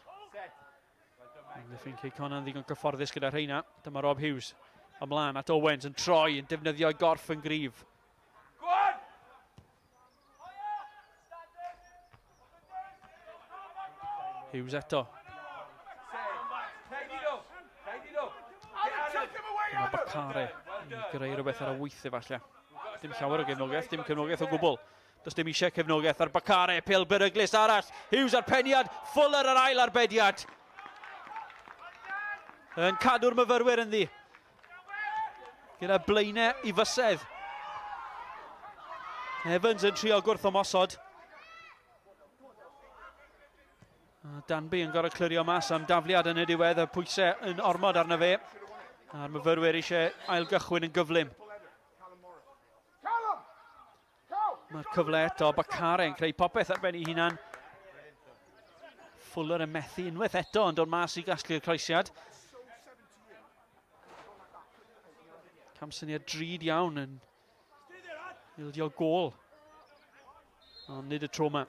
Cei Connah yn ddigon cyfforddus gyda rheina. Dyma Rob Hughes ymlaen at Owens yn troi yn defnyddio gorff yn gryf. Hughes eto. Bacare i greu rhywbeth ar y weithio falle. Dim llawer o gefnogaeth, dim cefnogaeth o gwbl. Does dim eisiau cefnogaeth ar Bacare, pêl beryglis arall. Hughes ar peniad, Fuller ar ail arbediad. Yn cadw'r myfyrwyr yn ddi. Gyda blaenau i fysedd. Evans yn trio gwrthomosod. Danby yn gorau clirio mas am dafliad yn y diwedd, y pwysau yn ormod arno fe. A'r myfyrwyr eisiau ailgychwyn yn gyflym. Mae'r cyfle eto, Bacare yn creu popeth ar ben ei hunan. Fuller yn methu unwaith eto yn dod mas i gasglu'r croesiad. Camsyniad drud iawn yn ildio gôl. Ond nid y tro yma.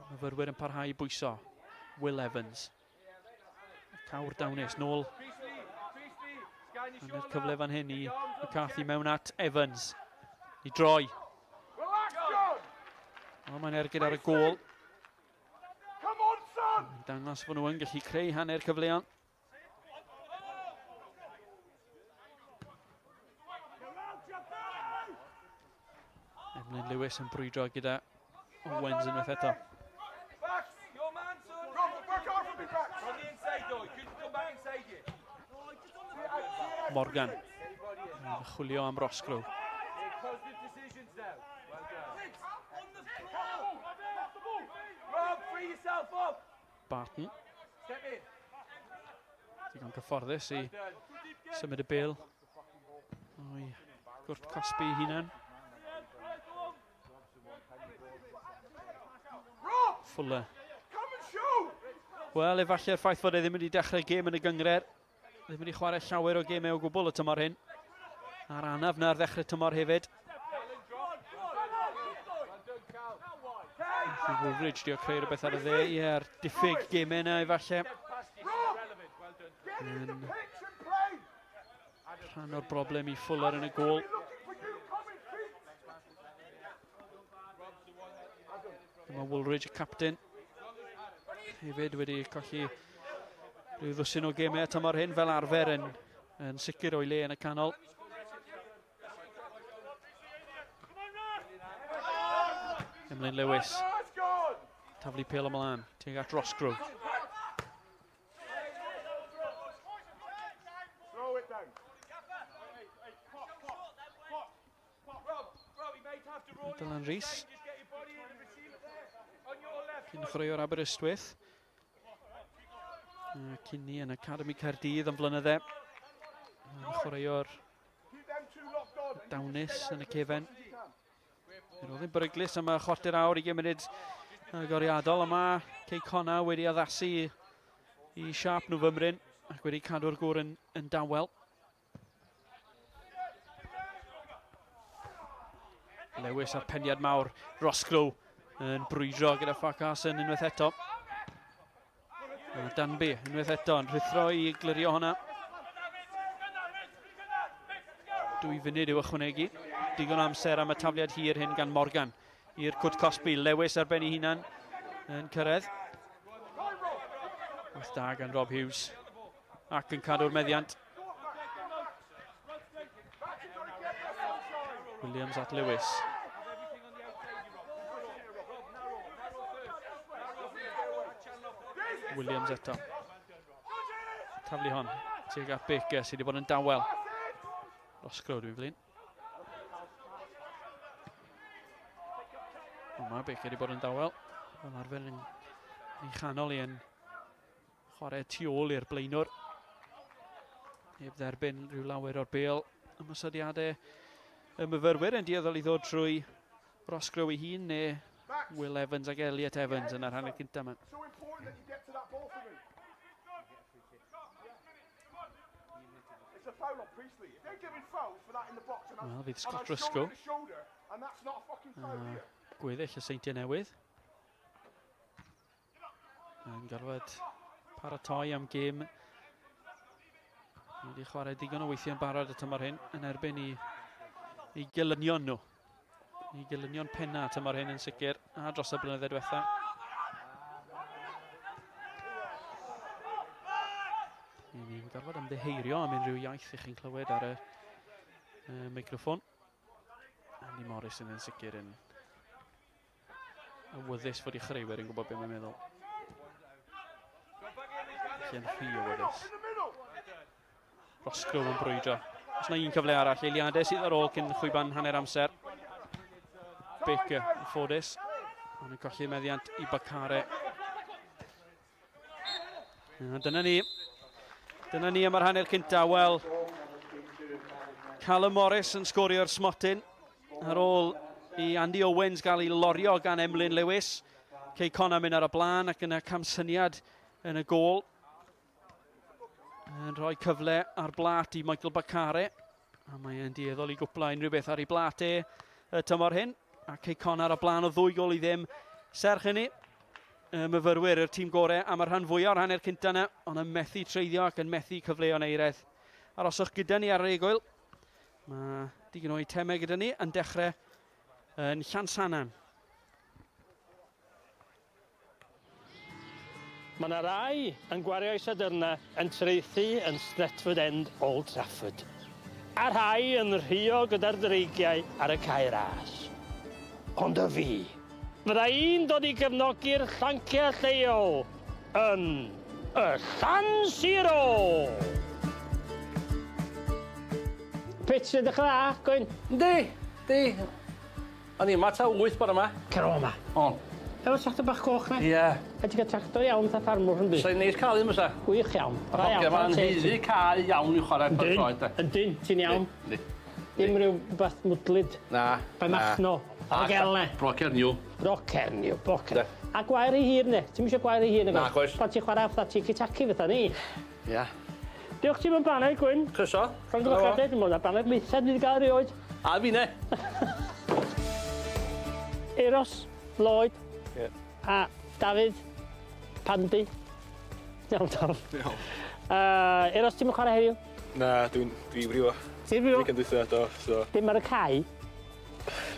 Myfyrwyr yn parhau i bwyso. Will Evans. Cawr dawnus, nôl. Yn y cyfle fan hyn i McCarthy mewn at Evans. I droi. O, mae'n ergyd ar y gôl. Dangos fod nhw yn gallu creu hanner cyfleon. Emlyn Lewis yn brwydro gyda Owens unwaith eto. Morgan yn chwilio am Roscoe. Barton. Digon cyfforddus i symud y bêl o'i gwrt cosbi ei hunan. Fuller. Wel, efallai'r ffaith fod e ddim wedi dechrau gêm yn y gyngred. Ddim wedi chwarae llawer o gemau o gwbl y tymor hyn. A'r anaf na'r ddechrau tymor hefyd. Woolridge di o creu rhywbeth ar y dde. Ie'r diffyg gemau yna efallai. Rhan o'r broblem i Fuller yn y gôl. Mae Woolridge y captain. Hefyd wedi colli rhyw ddwsin o gemau tymor hyn fel arfer yn sicr o'i le yn y canol. Emlyn Lewis. Taflu pêl ymlaen, tuag at Roscoe. Dylan Rhys. Cyn chwaraeo'r Aberystwyth. Cynni yn Academi Caerdydd am flynydde. Chwaraeo'r dawnus yn y cefen. Roedd yn beryglus am y chwarter awr i munud agoriadol. Yma Cei Connah wedi addasu i siap nhw fymryn ac wedi cadw'r gŵr yn dawel. Lewis ar peniad mawr. Roscoe yn brwydro gyda Farquharson unwaith eto. Danby unwaith eto yn rhuthro i glirio honna. 2 funud i'w ychwanegu. Digon amser am y tafliad hir hyn gan Morgan. I'r cwt cosbi. Lewis ar ben ei hunan yn cyrraedd. Wyth da gan Rob Hughes. Ac yn cadw'r meddiant. Williams at Lewis. Williams eto. Taflu hon. Tuag at Baker sydd wedi bod yn dawel. Roscoe dwi'n flin. Mae Baker wedi bod yn dawel. Fel arfer yn ei chanol i yn chwarae tu ôl i'r blaenwr. Heb dderbyn rhyw lawer o'r bêl. Ymosodiadau y myfyrwyr yn dieddol i ddod trwy Roscoe ei hun neu Will Evans ac Elliot Evans yn yr hanner cynta yma. Wel, fydd Scott Roscoe. Gweddill y seintiau newydd. Yn gorfod paratoi am gêm. Wedi chwarae digon o weithiau yn barod y tymor hyn yn erbyn i gilynion nhw. I gilynion penna tymor hyn yn sicr a dros y blynyddoedd diwethaf. Ni'n gorfod ymddiheirio am unrhyw iaith i chi'n clywed ar y meicroffon. Andy Morrison yn sicr yn awyddus fod i chreuwyr yn gwybod beth mae'n meddwl. Felly yn rhy awyddus. Rosgrove yn brwydro. Os yna un cyfle arall, eiliadau sydd ar ôl cyn chwyban hanner amser. Baker yn ffodus. Ond yn colli meddiant i Bacare. Dyna ni. Dyna ni am yr hanner cynta. Wel, Callum Morris yn sgorio'r smotyn. Ar ôl i Andy Owens gael ei lorio gan Emlyn Lewis. Cei Connah mynd ar y blaen ac yna camsyniad yn y gôl. Yn rhoi cyfle ar blat i Michael Bacare. A mae e'n dueddol i gwpla unrhyw beth ar ei blat y tymor hyn. A Cei Connah ar y blaen o 2 gol i ddim. Serch hynny, myfyrwyr yr tîm gorau am y rhan fwyaf o'r hanner cynta yna, ond yn methu treiddio ac yn methu cyfleuon eiredd. Aroswch gyda ni ar yr egwyl. Mae digon o eitemau gyda ni yn dechrau yn Llansannan. Mae yna rai yn gwario isadyrna yn treithi yn Stretford End Old Trafford. A rhai yn rhio gyda'r dreigiau ar y cae ras. Ond y fi, fydda i'n dod i gefnogi'r llanciau lleol yn y San Siro. Pitch yn dechrau dda, Gwyn? Di. O'n i yma ta 8 bore yma. Cero yma. On. Efo tractor bach coch na? Ie. Ydy cael tractor iawn ta ffarmwr yn byd? Sa'n neis cael un mysa? Gwych iawn. Mae'n heiddi cael iawn i'w chwarae pwrtroed. Yndyn, ti'n iawn. Dim rhyw beth mwdlyd. Na. Bai machno. O gelne. Brocerniw. Brocerniw. A gwair i hir ne? Ti'n mysio gwair i hir ne? Na, coes. Pan ti'n chwarae fatha tiki-taki fatha ni. Ie. Diolch ti mewn baned, Gwyn. Cryso. Rhaid yn bachadau, dim ond a baned leithad ni wedi gael erioed. A fi ne. Eros, Lloyd. Ie. A David, Pandy. Iawn, Daf. Iawn. Eros, ti'n mynd chwarae heddiw? Na, dwi'n brifo. Ti'n brifo? Dwi'n dweud eto, so... Dim ar y cae?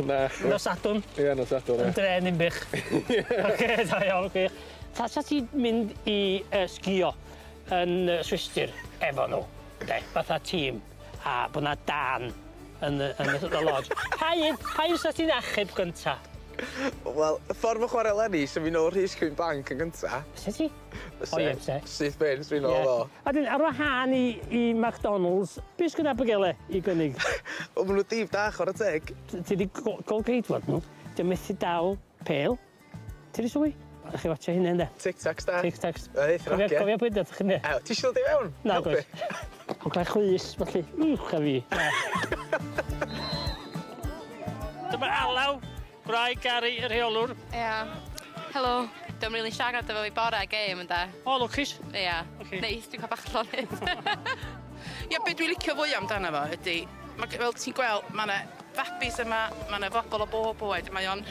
Na. Yn o Sadwn? Ie, yn o Sadwn, ie. Yn dren yn bych. Oce, da iawn, gwych. Ta ti'n mynd i sgio yn Swistir efo nhw, fatha tîm, a bod na dan yn y lodge. Pa un sa ti'n achub gynta? Wel, y ffordd mae chwarae lenni, sy'n fi'n ôl Rhys Cwpan yn gynta. Fysa ti? O ie, fysa. Syth Bens, fi'n ôl o. A dyn, ar wahân i McDonald's, beth gyda bygele i gynnig? O, maen nhw dif da, chwarae teg. Ti wedi golgeidwad nhw, ti'n methu dal pel. Ti wedi swy? A chi watcha hynny, ynddo? Tic-tacs da. Tic-tacs. Cofia bwyd at chi, ne? Ti eisiau dod i fewn? Na, gwrs. Ond clai chwys, felly. A fi. Dyma Alaw, gwraig Gary, y rheolwr. Ia. Helo. Dwi'n rili siarad efo fi bore gêm ynda. O, lwcus. Ia. Neis, dwi'n cael bach llonydd. Ia, be dwi'n licio fwy amdano fo ydy, fel ti'n gweld, mae yna fabis yma, mae yna fobl o bob oed, mae o'n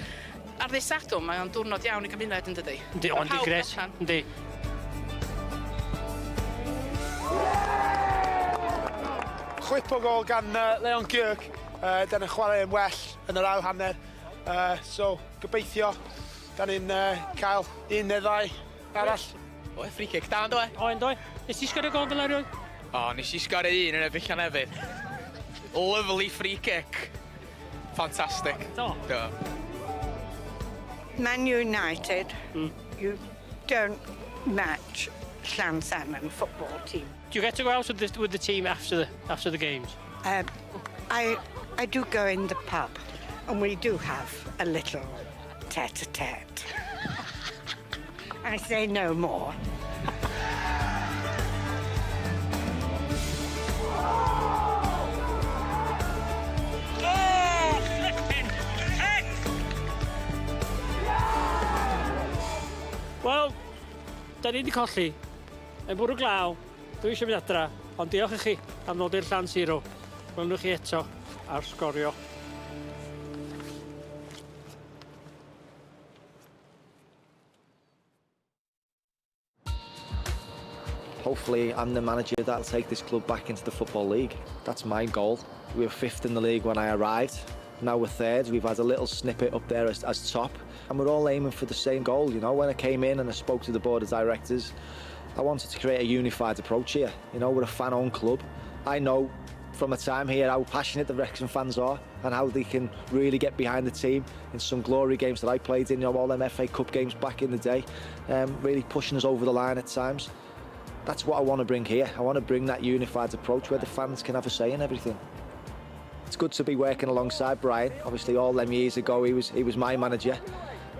ar ddi Sadwrn, mae o'n diwrnod iawn i gymuned yn dydi. Yndi, ond di gres. Yndi. Chwip o gol gan Leon Gyrk. Dan yn chwarae yn well yn yr ail hanner. So, gobeithio, dan ni'n cael 1 neu 2 arall. O, free kick da, do e? O, ynddo. Nes ti sgorio gol fel erioed? O, nes i sgorio 1 yn y byllian hefyd. Lovely free kick. Fantastic. Do. Do. Man United, you don't match Llansannan football team. Do you get to go out with the team after the games? I do go in the pub, and we do have a little tete-a-tete. I say no more. Wel, da ni wedi colli. Yn bwrw glaw, dwi eisiau mynd adra, ond diolch i chi am ddod i'r Llan Siro. Welwn chi eto ar Sgorio. Hopefully, I'm the manager that'll take this club back into the Football League. That's my goal. We were 5th in the league when I arrived. Now we're 3rd. We've had a little snippet up there as top. And we're all aiming for the same goal, you know. When I came in and I spoke to the board of directors, I wanted to create a unified approach here. You know, we're a fan-owned club. I know from my time here how passionate the Wrexham fans are and how they can really get behind the team in some glory games that I played in, you know, all them FA Cup games back in the day, really pushing us over the line at times. That's what I want to bring here. I want to bring that unified approach where the fans can have a say in everything. It's good to be working alongside Brian. Obviously, all them years ago, he was my manager,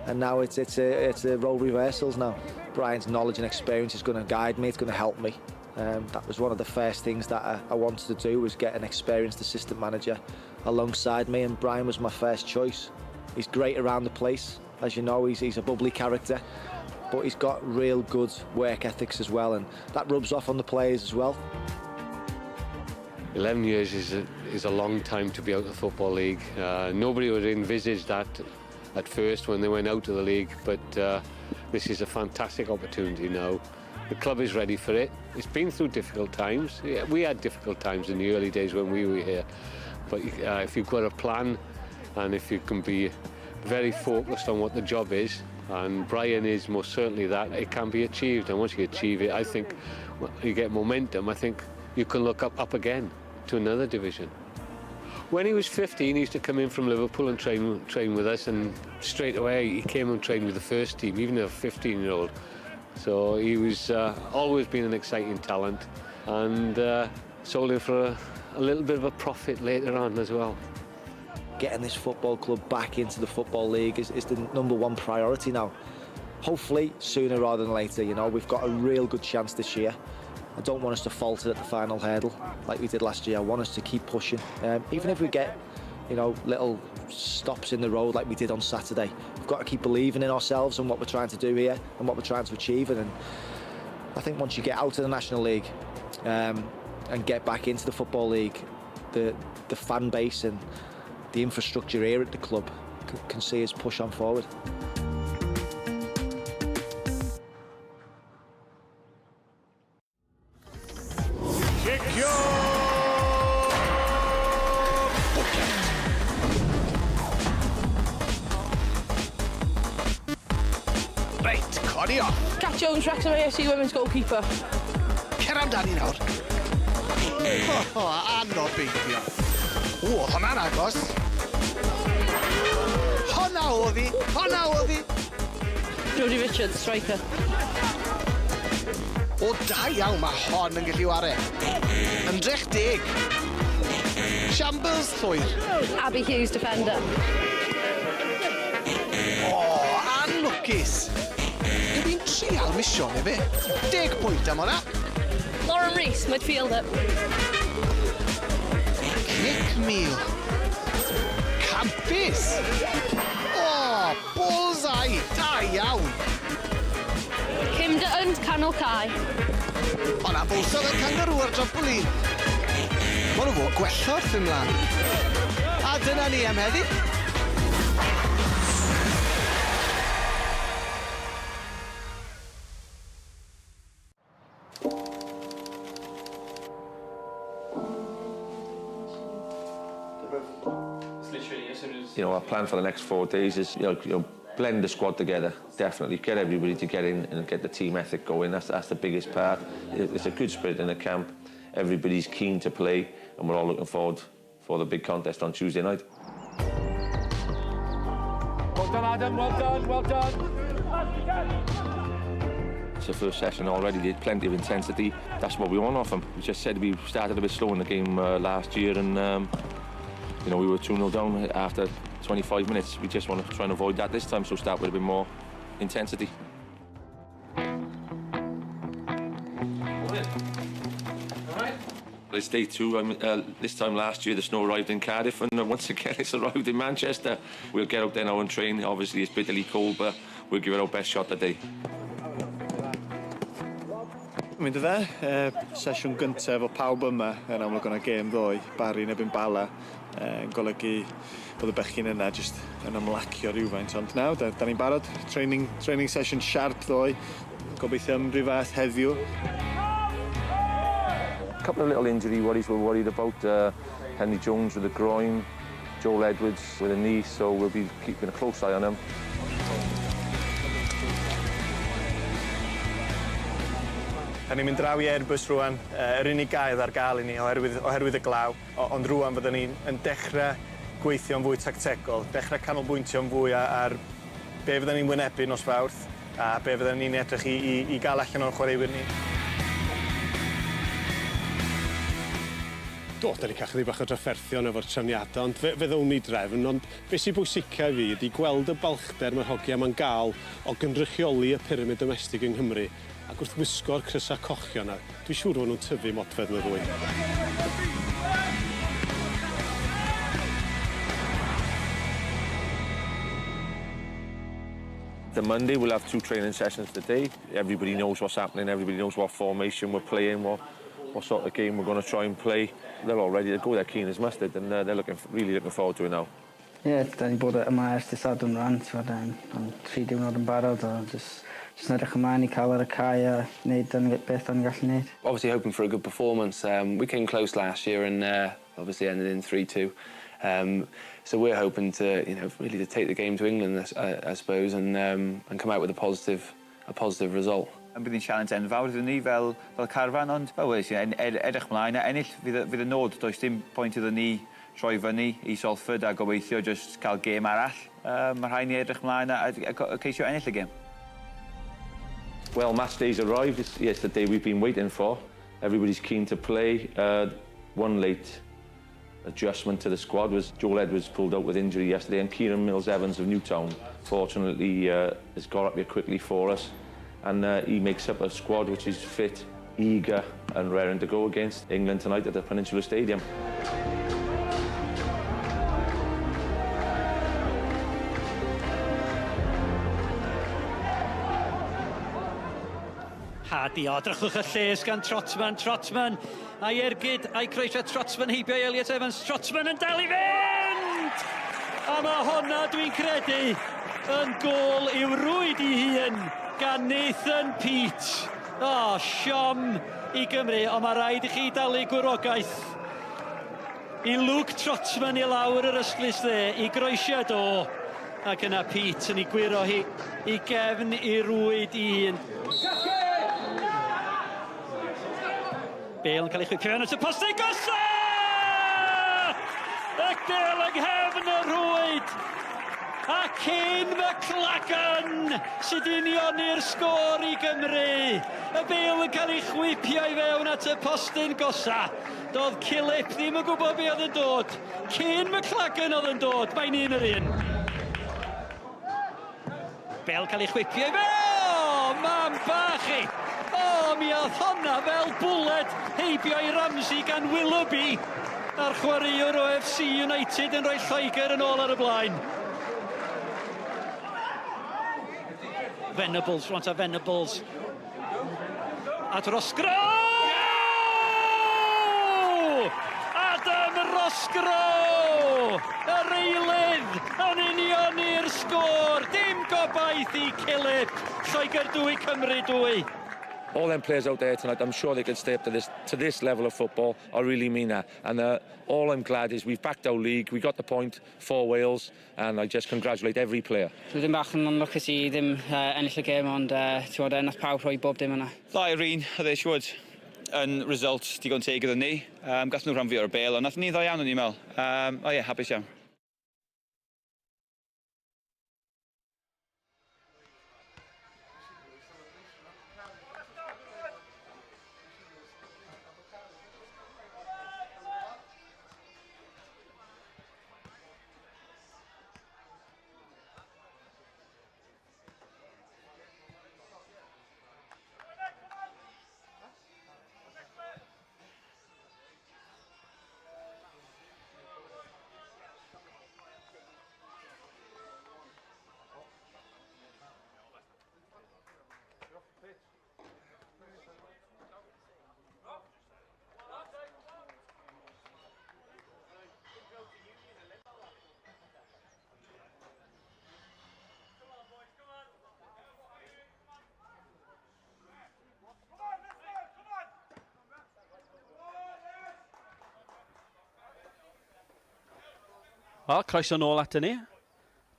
and now it's a role reversals now. Brian's knowledge and experience is going to guide me. It's going to help me. That was one of the first things that I wanted to do, was get an experienced assistant manager alongside me, and Brian was my first choice. He's great around the place. As you know, he's a bubbly character, but he's got real good work ethics as well, and that rubs off on the players as well. 11 years is a long time to be out of the Football League. Nobody would envisage that at first when they went out of the league, but this is a fantastic opportunity now. The club is ready for it. It's been through difficult times. Yeah, we had difficult times in the early days when we were here, but if you've got a plan and if you can be very focused on what the job is, and Brian is most certainly that, it can be achieved. And once you achieve it, I think you get momentum. I think you can look up again to another division. When he was 15, he used to come in from Liverpool and train with us, and straight away he came and trained with the first team, even a 15-year-old. So he was always been an exciting talent, and sold him for a little bit of a profit later on as well. Getting this football club back into the Football League is the #1 priority now. Hopefully sooner rather than later. You know, we've got a real good chance this year. I don't want us to falter at the final hurdle like we did last year. I want us to keep pushing. Even if we get, you know, little stops in the road like we did on Saturday, we've got to keep believing in ourselves and what we're trying to do here and what we're trying to achieve. And I think once you get out of the National League and get back into the Football League, the fan base and the infrastructure here at the club can see us push on forward. Right, Connie off. Cat Jones, Wrexham AFC women's goalkeeper. Cer amdani nawr. Anodd beidio. O, hwnna'n agos. Hwnna oedd hi. Jodie Richards, striker. O, da iawn mae hon yn gallu ware. Ymdrech deg. Shambles llwyr. Abby Hughes, defender. O, anlwcus. Fi'n trial misio neu fe. 10 pwynt am hwnna. Lauren Rees, midfielder. Cic mil. Campus. O, bullseye. Da iawn. Kim Dutton, canol Cai. O'na bwlsodd y kangaroo ar trampolin. Ma' nhw fod gwella wrth ymlaen. A dyna ni am heddi. You know, our plan for the next 4 days is, you know, blend the squad together, definitely. Get everybody to get in and get the team ethic going. That's the biggest part. It's a good spirit in the camp. Everybody's keen to play, and we're all looking forward for the big contest on Tuesday night. Well done, Adam. Well done. It's the first session already. There's plenty of intensity. That's what we want off them. We just said we started a bit slow in the game last year, and you know, we were 2-0 down after 25 minutes. We just want to try and avoid that this time, so start with a bit more intensity. It's day 2. This time last year, the snow arrived in Cardiff, and once again, it's arrived in Manchester. We'll get out there now and train. Obviously, it's bitterly cold, but we'll give it our best shot today. Mynd y fe, sesiwn gyntaf efo pawb yma yn amlwg o'na gêm ddoe, Bari neu Bala, yn golygu bod y bechgyn yna jyst yn ymlacio rhywfaint, ond nawr, da ni'n barod, training session sharp ddoe, gobeithio am ryw fath heddiw. A couple of little injury worries we're worried about. Henry Jones with a groin, Joel Edwards with a knee, so we'll be keeping a close eye on him. Da ni'n mynd draw I Airbus rwan, yr unig gair ar gael I ni oherwydd y glaw, ond rwan byddwn ni'n dechrau gweithio'n fwy tactegol, dechrau canolbwyntio'n fwy ar be fyddwn ni'n wynebu nos Fawrth a be fyddwn ni'n edrych I gael allan o'r chwaraewyr ni. Do, da ni cael chydig bach o drafferthion efo'r trefniadau, ond fe ddown ni drefn, ond beth sy'n bwysica I fi ydy gweld y balchder mae'r hogia yma'n gael o gynrychioli y pyramid domestig yng Nghymru ac wrth wisgo'r crysau cochio yna, dwi'n siŵr fod nhw'n tyfu modfedd yn y ddwy. The Monday we'll have 2 training sessions today. Everybody knows what's happening, everybody knows what formation we're playing, what sort of game we're going to try and play. They're all ready to go, they're keen as mustard, and they're really looking forward to it now. Ie, da ni bod yma ers dydd Sadwrn rhan, am 3 diwrnod yn barod, o jyst edrych ymlaen I cael ar y cae a wneud beth o'n gallu wneud. Obviously hoping for a good performance. We came close last year and obviously ended in 3-2. So we're hoping to, really to take the game to England, I suppose, and come out with a positive result. Bydd hi'n challenge enfawr iddyn ni fel carfan, ond edrych mlaen a ennill fydd y nod. Does dim pwynt iddyn ni troi fyny I Salford a gobeithio just cael gêm arall. Mae rhaid ni edrych mlaen a ceisio ennill y gêm. Well, match day's arrived. It's the day we've been waiting for. Everybody's keen to play. One late adjustment to the squad was Joel Edwards pulled out with injury yesterday, and Kieran Mills-Evans of Newtown fortunately has got up here quickly for us, and he makes up a squad which is fit, eager and raring to go against England tonight at the Peninsula Stadium. Hadi o, drychwch y lles gan Trotman, a'i ergyd, a'i croeso Trotman heibio Elliot Evans, Trotman yn dal I fynd! A mae honna dwi'n credu yn gôl i'w rwyd I hun gan Nathan Peach. O, siom I Gymru, ond mae rhaid I chi dalu gwyrogaeth I Luke Trotman I lawr yr ysglys dde, I groesiad o, ac yna Pete yn I gwiro hi I gefn I rwyd I hun. Bale yn cael ei chwipio yn y postau gosa! Y Bale yng nghefn y rwyd! A Cyn McLagan sydd unioni'r sgôr I Gymru. Y Bale yn cael ei chwipio I fewn at y postyn gosa. Doedd Cilip ddim yn gwybod be oedd yn dod. Cyn McLagan oedd yn dod, mae'n un yr un. Bale cael ei chwipio I fewn! Man bach I! O, mi oedd honna fel bwled heibio I Ramsey gan Willoughby a'r chwaraewr o FC United yn rhoi Lloegr yn ôl ar y blaen. Venables, rwan ta Venables. At Rosgro! Adam Rosgro! Yr eilydd yn union i'r sgôr. Dim gobaith I Cilip. Lloegr 2 Cymru 2. All them players out there tonight, I'm sure they can stay up to this level of football. I really mean that. And all I'm glad is we've backed our league, we got the point for Wales, and I just congratulate every player. Dwi'n bach yn onlwcus I ddim ennill y gêm, ond nath pawb rhoi bob dim yna. Ddau yr un, oedd siwod yn result digon teg iddyn ni. Gath nhw rhan fi o'r Bale, ond nath ni ddo iawn yn i'n mel. Hapus iawn. O, croeso nôl at ni.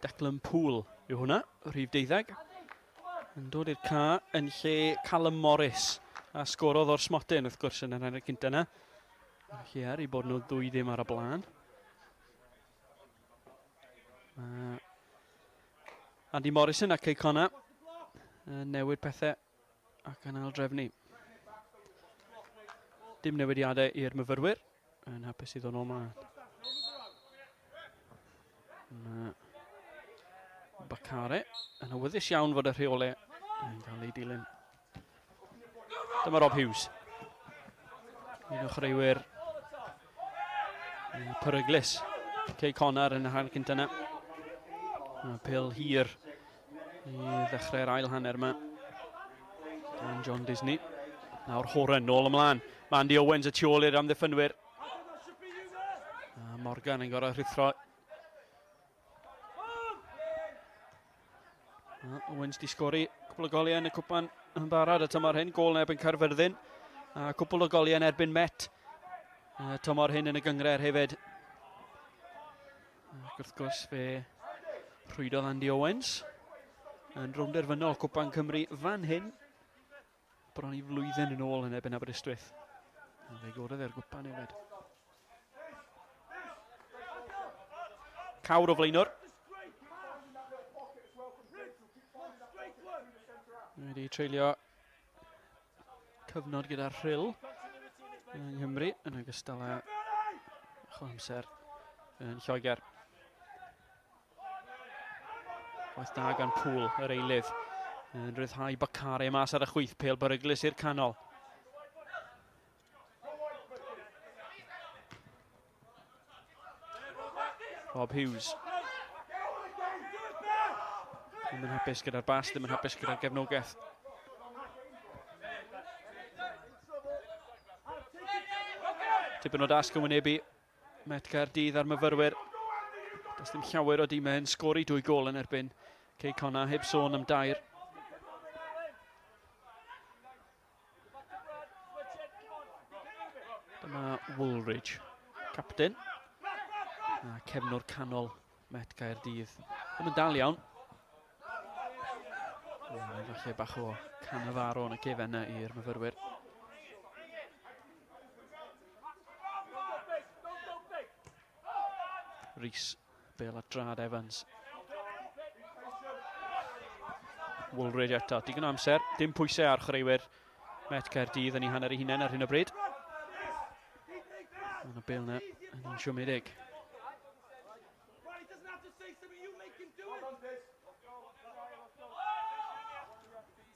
Declan Poole yw hwnna, rhif 12. Yn dod i'r ca yn lle Callum Morris A sgorodd o'r smotyn wrth gwrs yn yr hanner cynta yna. Hier i bod nhw 2-0 ar y blaen. Andy Morrison a Cei Connah newid pethau ac yn aildrefnu. Dim newidiadau i'r myfyrwyr. Yn hapus i ddod nôl mlaen. Bacare yn awyddus iawn fod y rheolau yn cael ei dilyn. Dyma Rob Hughes. Un o chreuwyr peryglus. Cei Connah yn y hanner cynta yna. Pêl hir i ddechrau'r ail hanner yma. Dan John Disney. Nawr Horan nôl ymlaen. Mae Andy Owens y tu ôl i'r amddiffynwyr. Morgan yn gorau rhithro. Owens di sgori cwbl o goliau yn y cwpan yn barod y tymor hyn. Gôl yn erbyn Caerfyrddin. Cwbl o goliau yn erbyn Met. Tymor hyn yn y gyngred hefyd. Wrth gwrs fe rhwydodd Andy Owens. Yn rownderfynol Cwpan Cymru fan hyn. Bron i flwyddyn yn ôl yn erbyn Aberystwyth. Fe gododd e'r Cwpan hefyd. Cawr o flaenwr. Wedi treulio cyfnod gyda'r Rhyl yng Nghymru yn ogystal â amser yn Lloegr. Waith da gan Pŵl yr eilydd yn rhyddhau Bacare mas ar y chwith, pêl beryglus i'r canol. Rob Hughes. Ddim yn hapus gyda'r bas, ddim yn hapus gyda'r gefnogaeth. Tipyn o dasg yn wynebu Met Caerdydd ar myfyrwyr. Does dim llawer o dîmau yn sgori 2 gôl yn erbyn Cei Connah, heb sôn am 2. Dyma Woolridge, captain. A cefnwr canol Met Caerdydd. Ddim yn dal iawn. Falle bach o Cannavaro yn y cefen yna i'r myfyrwyr. Rhys, bêl at drad Evans. Woolridge eto, digon o amser, dim pwysau ar chreuwyr Met Caerdydd yn ei hanner ei hunain ar hyn o bryd. Ond y bêl yna yn un siomedig.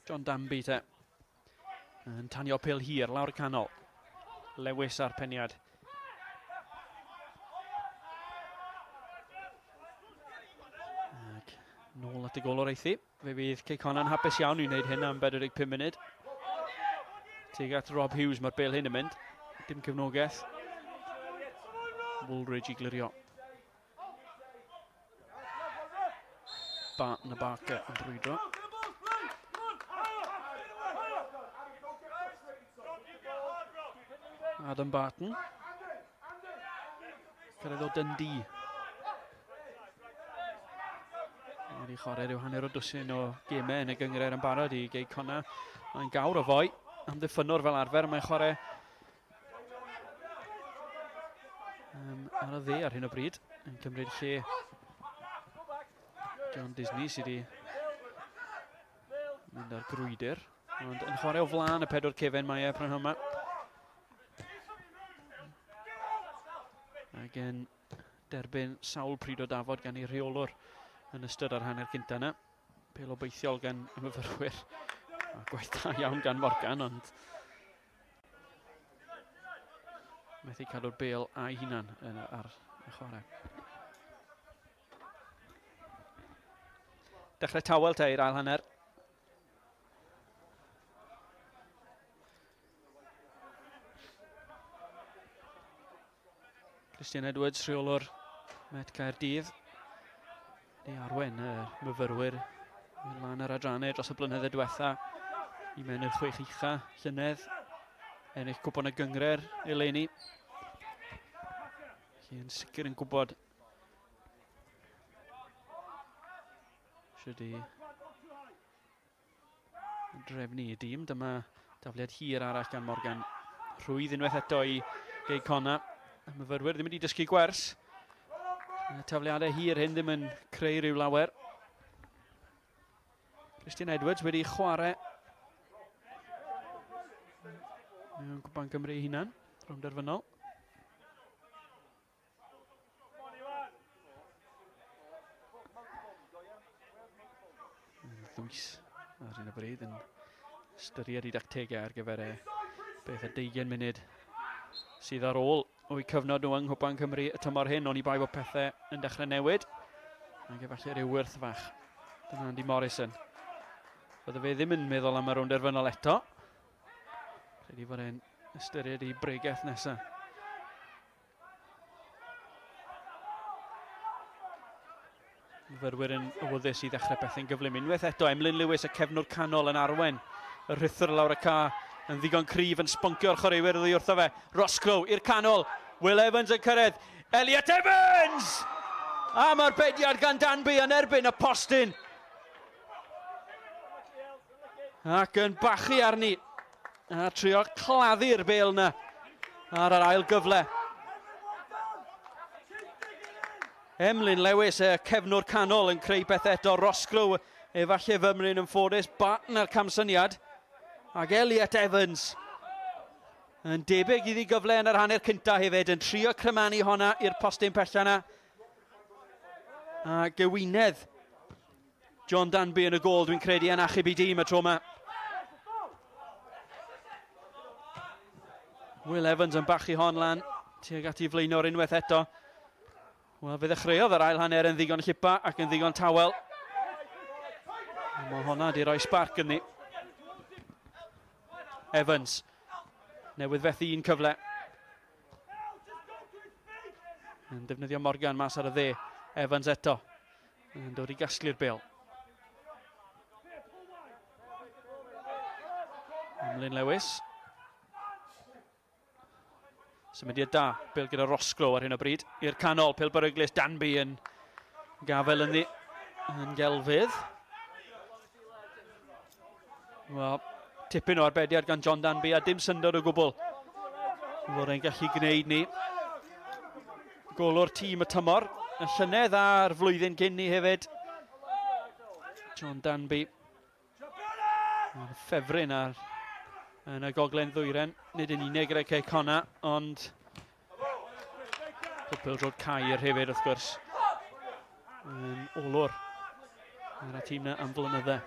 John Danby te. Yn tanio pêl hir lawr y canol. Lewis ar peniad. Ac nôl at y gol o'r eithi. Fe fydd Cei Connah'n hapus iawn i wneud hyn am 45 munud. Teg at Rob Hughes, mae'r bêl hyn yn mynd. Dim cefnogaeth. Woolridge i glirio. Barton y Barker yn brwydro. Adam Barton. Cyrraedd o Dundee. Wedi chwarae rhyw hanner o dwsin o gemau yn y gyngred yn barod i Cei Connah. Mae'n gawr o foi. Amddiffynwr fel arfer, mae'n chwarae ar y dde ar hyn o bryd. Yn cymryd lle John Disney sydd wedi mynd ar grwydr. Ond yn chwarae o flaen y 4 cefen mae prynu yma. Ac yn derbyn sawl pryd o dafod gan ei rheolwr yn ystod ar hanner cynta yna. Pêl obeithiol gan y myfyrwyr. A gwaith da iawn gan Morgan, ond methu cadw'r bêl a'i hunan ar y chwarae. Dechrau tawel te i'r ail hanner. Christian Edwards, rheolwr Met Caerdydd. Di arwen y myfyrwyr lan yr adrannau dros y blynydde diwetha. I mewn i'r 6 ucha llynedd. Ennill cwpan y gyngred eleni. Yn sicr yn gwybod sydd i drefnu i dîm. Dyma Dafliad hir arall gan Morgan. Rhwydd unwaith eto I Cei Connah. Y myfyrwyr ddim wedi dysgu gwers. Tafliadau hir hyn ddim yn creu rhyw lawer. Christian Edwards wedi chwarae mewn Cwpan Cymru ei hunan, rownd derfynol. Ddwys ar un o bryd yn ystyried I dactegau ar gyfer beth y 20 munud sydd ar ôl o'i cyfnod nhw yng Nghwpan Cymru y tymor hyn, ond I bai bod pethau yn dechrau newid. Ac efallai rhyw wyrth fach. Dyna Andy Morrison. Bydde fe ddim yn meddwl am y rownd derfynol eto. Credu fod e'n ystyried I bregaeth nesaf. Myfyrwyr yn awyddus I ddechrau bethau'n gyflym. Unwaith eto, Emlyn Lewis y cefnwr canol yn arwen. Y rhythr lawr y ca yn ddigon cryf yn sponcio'r chwaraewyr oddi wrtho fe. Roscoe i'r canol. Will Evans yn cyrraedd. Elliot Evans! A mae'r bediad gan Danby yn erbyn y postyn. Ac yn bachu arni. A trio claddu'r bêl na ar yr ail gyfle. Emlyn Lewis y cefnwr canol yn creu beth eto. Roscoe efallai fymryn yn ffodus. Barton ar camsyniad. Ac Elliot Evans yn debyg iddi gyfle yn yr hanner cynta hefyd. Yn trio crymanu honna i'r postyn pella na. A gewinedd John Danby yn y gôl dwi'n credu yn achub I dîm y tro yma. Will Evans yn bachu hon lan. Tuag at I flaeno'r unwaith eto. Wel, fe ddechreuodd yr ail hanner yn ddigon llipa ac yn ddigon tawel. Mae honna di roi sparc yn ni. Evans. Newydd fethu un cyfle. Yn defnyddio Morgan mas ar y dde. Evans eto. Yn dod I gasglu'r bêl. Emlyn Lewis. Symudiad da, bêl gyda Roscoe ar hyn o bryd. I'r canol, pêl beryglus, Danby yn gafel yn gelfydd. Wel, tipyn o arbediad gan John Danby a dim syndod o gwbl. Fod e'n gallu gwneud ni. Golwr tîm y tymor. Y llynedd a'r flwyddyn cyn ni hefyd. John Danby. Yn ffefryn yn y goglen ddwyren. Nid yn unig gyda Cei Connah, ond pêl-drod Caer hefyd wrth gwrs. Yn olwr ar y tîm na am flynyddau.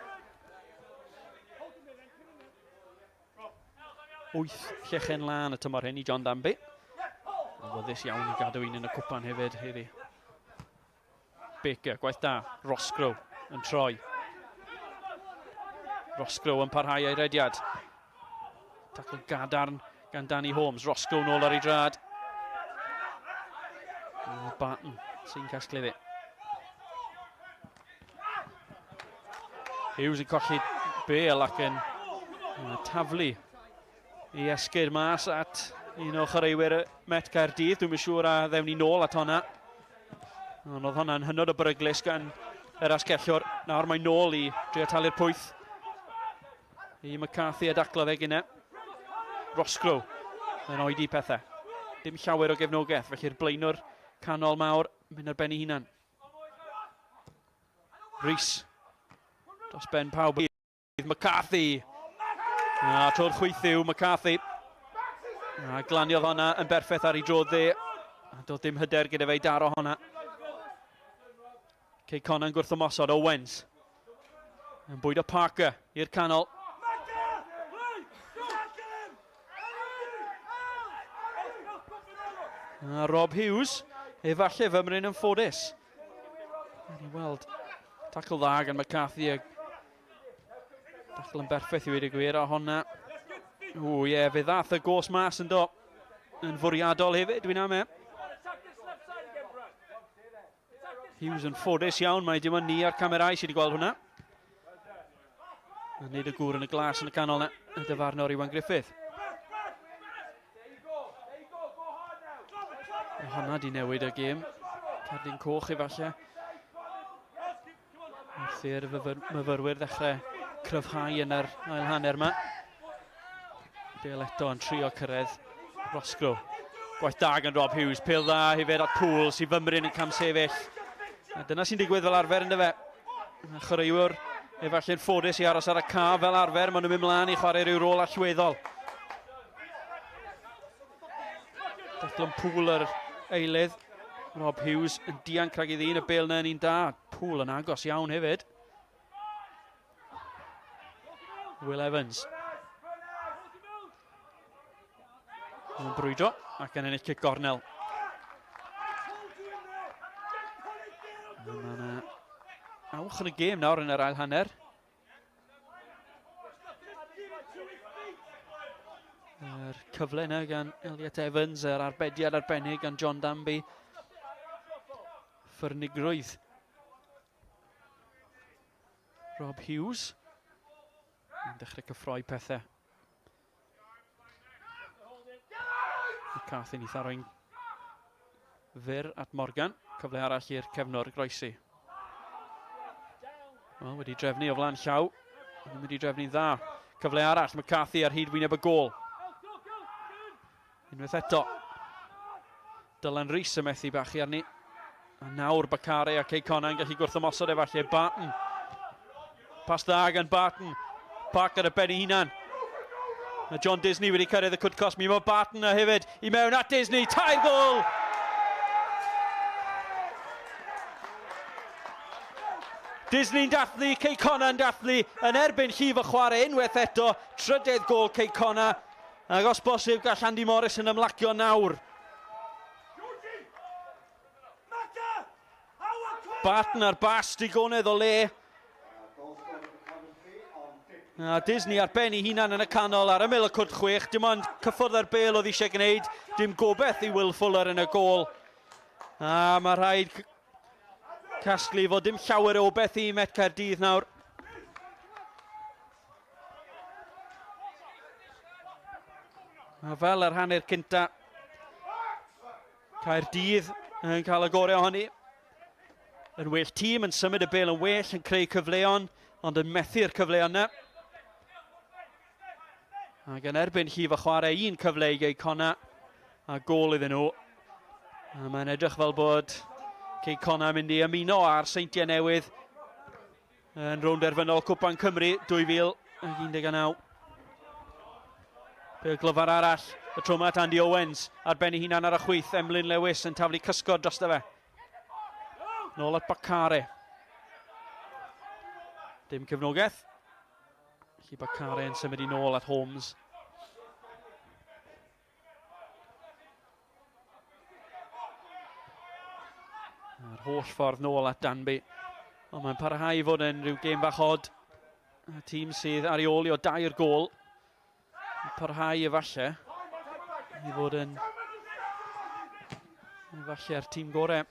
8 llechen lan y tymor hyn I John Danby. Awyddus iawn I gadw un yn y cwpan hefyd heddi. Baker, gwaith da. Roscoe yn troi. Roscoe yn parhau ei rediad. Tacl gadarn gan Danny Holmes. Roscoe nôl ar ei drad. Barton sy'n casglu fe. Hughes yn colli bêl ac yn taflu I esgyd mas at un o chwaraewyr Met Caerdydd. Dwi'n siŵr a ddewn ni nôl at honna. Ond oedd hwnna'n hynod o beryglus gan yr asgellwr. Nawr mae nôl I drio talu'r pwyth. I McCarthy a daclo fe gynnau. Roscoe yn oedi pethau. Dim llawer o gefnogaeth, felly'r blaenwr canol mawr mynd ar ben ei hunan. Rhys. Dros ben pawb. McCarthy. A tro'r chwyth yw McCarthy. A glaniodd honna yn berffaith ar ei drodd dde. A doedd dim hyder gyda fe I daro honna. Cei Connah yn gwrthymosod. Owens. Yn bwydo Parker i'r canol. A Rob Hughes. Efallai fymryn yn ffodus. Ni weld tacl dda gan McCarthy. Tacl yn berffaith I wedi gwir o honna. O ie, fe ddath y gos mas yn do. Yn fwriadol hefyd, dwi'n am e. Hughes yn ffodus iawn, mae dim ond ni ar camerau sydd wedi gweld hwnna. A wneud y gŵr yn y glas yn y canol na, y dyfarnwr Iwan Griffith. Honna di newid y gêm. Cardyn coch efallai. Wrth i'r myfyrwyr ddechrau cryfhau yn yr ail hanner yma. Bale eto yn trio cyrraedd Roscoe. Gwaith da gan Rob Hughes, pêl dda hefyd at Pŵl sy'n fymryn yn cam sefyll. A dyna sy'n digwydd fel arfer yn fe. Chwaraewyr efallai'n ffodus i aros ar y ca fel arfer, maen nhw'n mynd mlaen i chwarae rhyw rôl allweddol. Declan Pŵl yr eilydd. Rob Hughes yn dianc rhag i ddyn y Bale na'n un da. Pŵl yn agos iawn hefyd. Will Evans. Yn brwydro ac yn ennill cic gornel. Mae'n awch yn y gêm nawr yn yr ail hanner. Yr cyfle yna gan Elliot Evans, yr arbediad arbennig gan John Danby. Ffyrnigrwydd Rob Hughes yn dechrau cyffroi pethau. Cath yn eitha roi'n fyr at Morgan. Cyfle arall i'r cefnor groesi. Wel, wedi drefnu o flaen llaw. Wedi drefnu'n dda. Cyfle arall, McCarthy ar hyd wyneb y gôl. Unwaith eto. Dylan Rhys y methu bachu arni. A nawr Bacare a Cei Connah yn gallu gwrthymosod efallai. Barton. Pas dda gan Barton. Park ar y ben ei hunan. A John Disney wedi cyrraedd y cwtcos. Mi mae Barton a hefyd i mewn at Disney. Tair gol! Disney'n dathlu, Cei Connah yn dathlu. Yn erbyn llif y chwarae unwaith eto. Trydydd gol Cei Connah. Ac os bosib gall Andy Morris yn ymlacio nawr. Barton ar bas digonedd o le. A Disney ar ben ei hunan yn y canol ar ymyl y cwrt chwech. Dim ond cyffwrdd ar Bale oedd eisiau gwneud. Dim gobeith i Will Fuller yn y gôl. A mae rhaid casglu fod dim llawer o beth i Met Caerdydd nawr. A fel yr hanner cynta, Caerdydd yn cael y gorau ohoni. Yn well tîm, yn symud y Bale yn well, yn creu cyfleon, ond yn methu'r cyfleon yna. Ac yn erbyn llif y chwarae, un cyfle i Cei Connah, a gôl iddyn nhw. A mae'n edrych fel bod Cei Connah mynd i ymuno ar seintiau newydd yn rownd derfynol Cwpan Cymru 2019. Bale glyfar arall, y tro at Andy Owens, ar ben ei hunan ar y chwith, Emlyn Lewis yn taflu cysgod dros fe. Nôl at Bacare. Dim cefnogaeth. Felly Bacare yn symud i nôl at Holmes. A'r holl ffordd nôl at Danby. Ond mae'n parhau i fod yn rhyw gêm bach od. Y tîm sydd ar ei ôl o 2 gôl. Parhau efallai i fod yn efallai'r tîm gorau.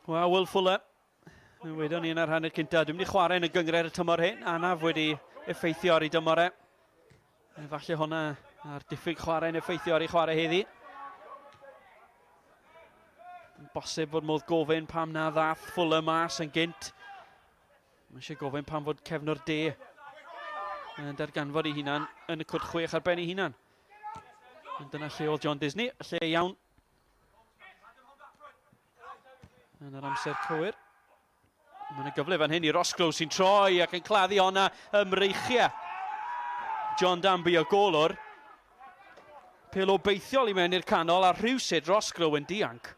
Wel, Will Fuller. Wedon ni yn yr hanner cynta. Dwi'n mynd i chwarae yn y gyngred y tymor hyn. Anaf wedi effeithio ar ei dymorau. Efallai hwnna ar diffyg chwarae yn effeithio ar ei chwarae heddi. Bosib fod modd gofyn pam na ddath Fuller mas yn gynt. Mae eisiau gofyn pam fod cefnor de yn darganfod ei hunan yn y cwrt chwech ar ben ei hunan. Dyna lle oedd John Disney, lle iawn. Yn yr amser cywir. Mae'n gyfle fan hyn i Roscoe sy'n troi ac yn claddu honna ymreichiau. John Danby o golwr. Pêl obeithiol i mewn i'r canol a rhywsyd Roscoe yn dianc.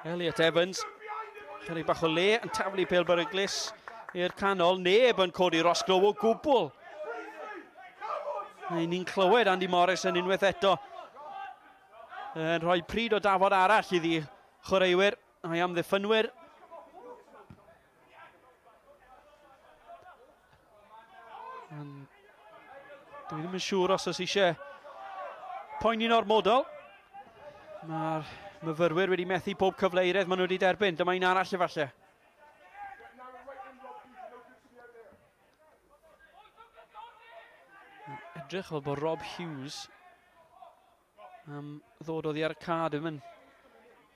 Elliot Evans, chydig bach o le yn taflu pêl beryglus i'r canol. Neb yn codi Roscoe o gwbl. Ni'n clywed Andy Morris yn unwaith eto yn rhoi pryd o dafod arall iddi chwaraewyr a'i amddiffynwyr. Dwi ddim yn siŵr os eisiau poeni'n ormodol. Mae'r myfyrwyr wedi methu pob cyfleiredd maen nhw wedi derbyn. Dyma un arall efallai. Edrych fel bod Rob Hughes ddod oddi ar y cad yn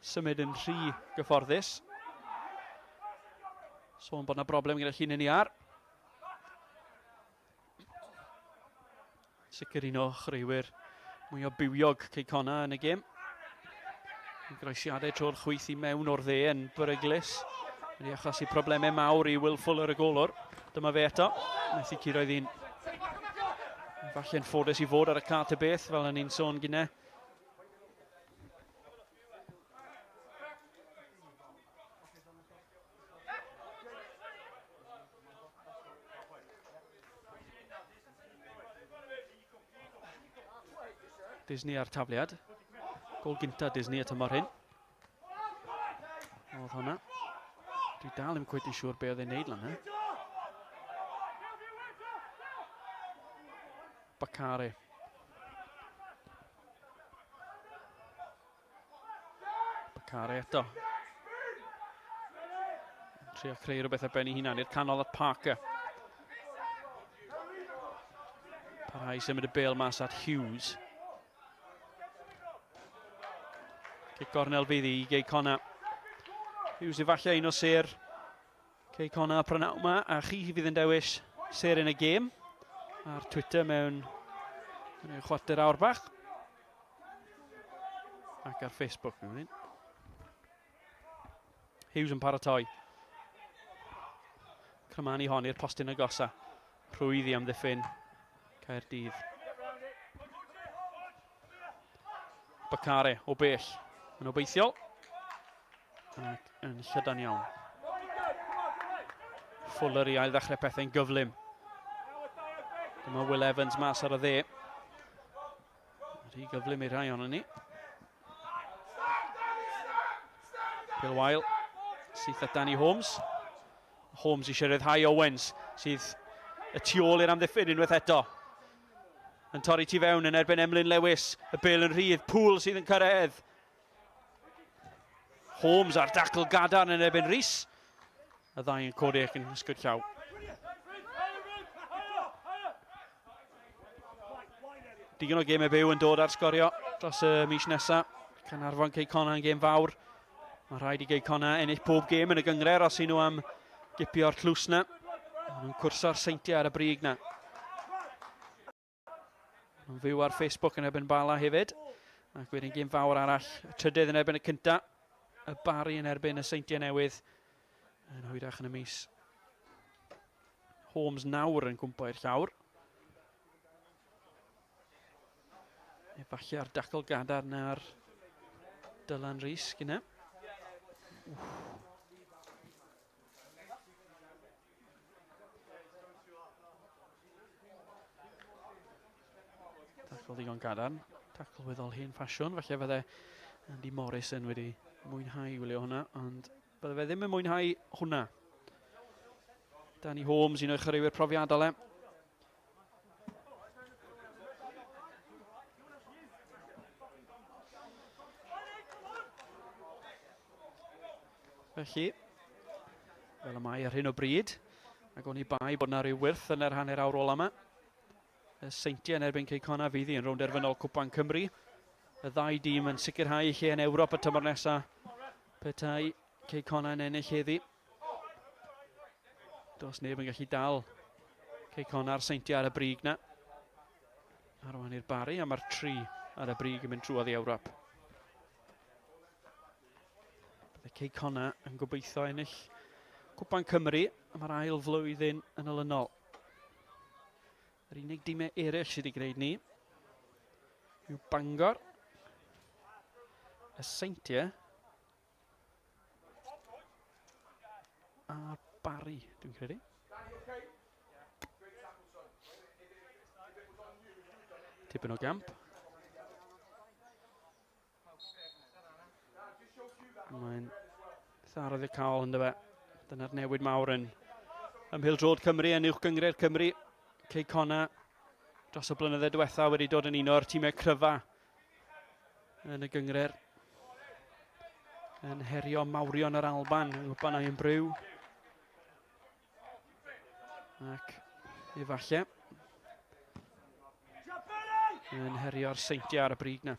symud yn rhy gyfforddus. Sôn bod na broblem gyda llun yn iar. Sicr un o chreuwyr mwy o bywiog Cei Connah yn y gêm. Groesiadau tro'r chwyth i mewn o'r dde yn beryglus. Wedi achosi problemau mawr i Will Fuller y golwr. Dyma fe eto. Methu curoedd un. Falle'n ffodus i fod ar y cat y beth, fel yn un sôn gyne. Disney ar tafliad. Gol gynta Disney y tymor hyn. Oedd hwnna. Dwi dal ddim cweit yn siŵr be oedd e'n neud lan. Bacare. Bacare eto. Trio creu rhywbeth ar ben ei hunan i'r canol at Parker. Parhau symud y bêl mas at Hughes. Cic gornel fydd i Cei Connah. Hughes efallai un o ser Cei Connah prynaw yma, a chi fydd yn dewis ser yn y gêm ar Twitter mewn chwarter awr bach. Ac ar Facebook mewn un. Hughes yn paratoi. Crymani hon i'r postyn agosa. Rhwyddi am ddiffyn Caerdydd. Bacare o bell. Yn obeithiol. Ac yn llydan iawn. Fuller i ail ddechrau pethau'n gyflym. Dyma Will Evans mas ar y dde. Rhy gyflym i'r rhai ohono ni. Bill Weil syth at Danny Holmes. Holmes eisiau ryddhau Owens sydd y tu ôl i'r amddiffyn unwaith eto. Yn torri tu fewn yn erbyn Emlyn Lewis. Y bêl yn rhydd. Poole sydd yn cyrraedd. Holmes ar dacl gadarn yn erbyn Rhys. Y ddau yn codi ac yn ysgwyd llaw. Digon o gemau byw yn dod ar Sgorio dros y mis nesaf. Canarfon Cei Connah yn gêm fawr. Mae rhaid i Cei Connah ennill pob gêm yn y gyngred os i nhw am gipio'r tlws na. Nhw'n cwrso'r seintiau ar y brig na. Nhw'n fyw ar Facebook yn erbyn Bala hefyd. Ac wedyn gêm fawr arall. Y trydydd yn erbyn y cynta. Y Bari yn erbyn y seintiau newydd. Yn hwyrach yn y mis. Holmes nawr yn cwmpo i'r llawr. Efallai ar dacl gadarn ar Dylan Rhys gyda. Dacl ddigon gadarn. Dacl weddol hen ffasiwn. Falle fydde Andy Morrison wedi mwynhau wylio hwnna, ond bydde fe ddim yn mwynhau hwnna. Danny Holmes, un o'i chyrwyr profiadol e. Felly, fel y mae ar hyn o bryd, ac o'n i bai bod yna rhyw wyrth yn yr hanner awr ola yma. Y seintiau yn erbyn Cei Connah fydd i yn rownd derfynol Cwpan Cymru. Y ddau dîm yn sicrhau eu lle yn Ewrop y tymor nesaf. Petai Cei Connah yn ennill heddi. Does neb yn gallu dal Cei Connah ar seintiau ar y brig na. Arwain i'r Bari a mae'r tri ar y brig yn mynd trwodd i Ewrop. Bydde Cei Connah yn gobeithio ennill Cwpan Cymru am yr ail flwyddyn yn olynol. Yr unig dîmau eraill sydd wedi gwneud ni yw Bangor, y Seintiau a Bari, dwi'n credu. Tipyn o gamp. Mae'n tharodd y cael ynddo fe. Dyna'r newid mawr yn ymhil-drod Cymru yn uwch gyngred Cymru. Cei Connah dros y blynydde diwethaf wedi dod yn un o'r tîmau cryfa yn y gyngred. Yn herio mawrion yr Alban yng Ngwpan a'i yn Bryw. Ac efallai yn herio'r seintiau ar y brig na.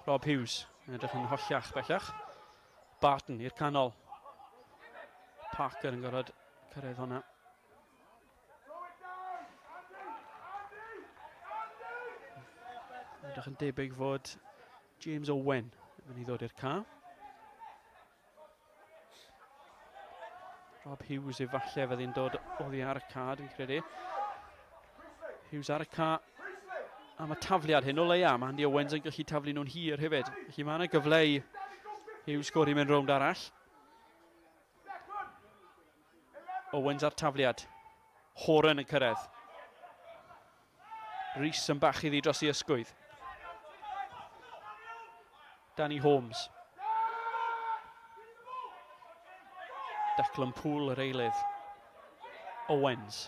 Rob Hughes yn edrych yn hollach bellach. Barton i'r canol. Parker yn gorfod cyrraedd hwnna. Edrych yn debyg fod James Owen yn mynd i ddod i'r ca. Rob Hughes efallai fyddi'n dod oddi ar y ca, dwi'n credu. Hughes ar y ca am y tafliad hyn o leia. Mae Andy Owens yn gallu taflu nhw'n hir hefyd. Felly mae yna gyfle i Hughes sgori mewn rownd arall. Owens ar tafliad. Horan yn cyrraedd. Rhys yn bach iddi dros i ysgwydd. Danny Holmes. Declan Poole yr eilydd. Owens.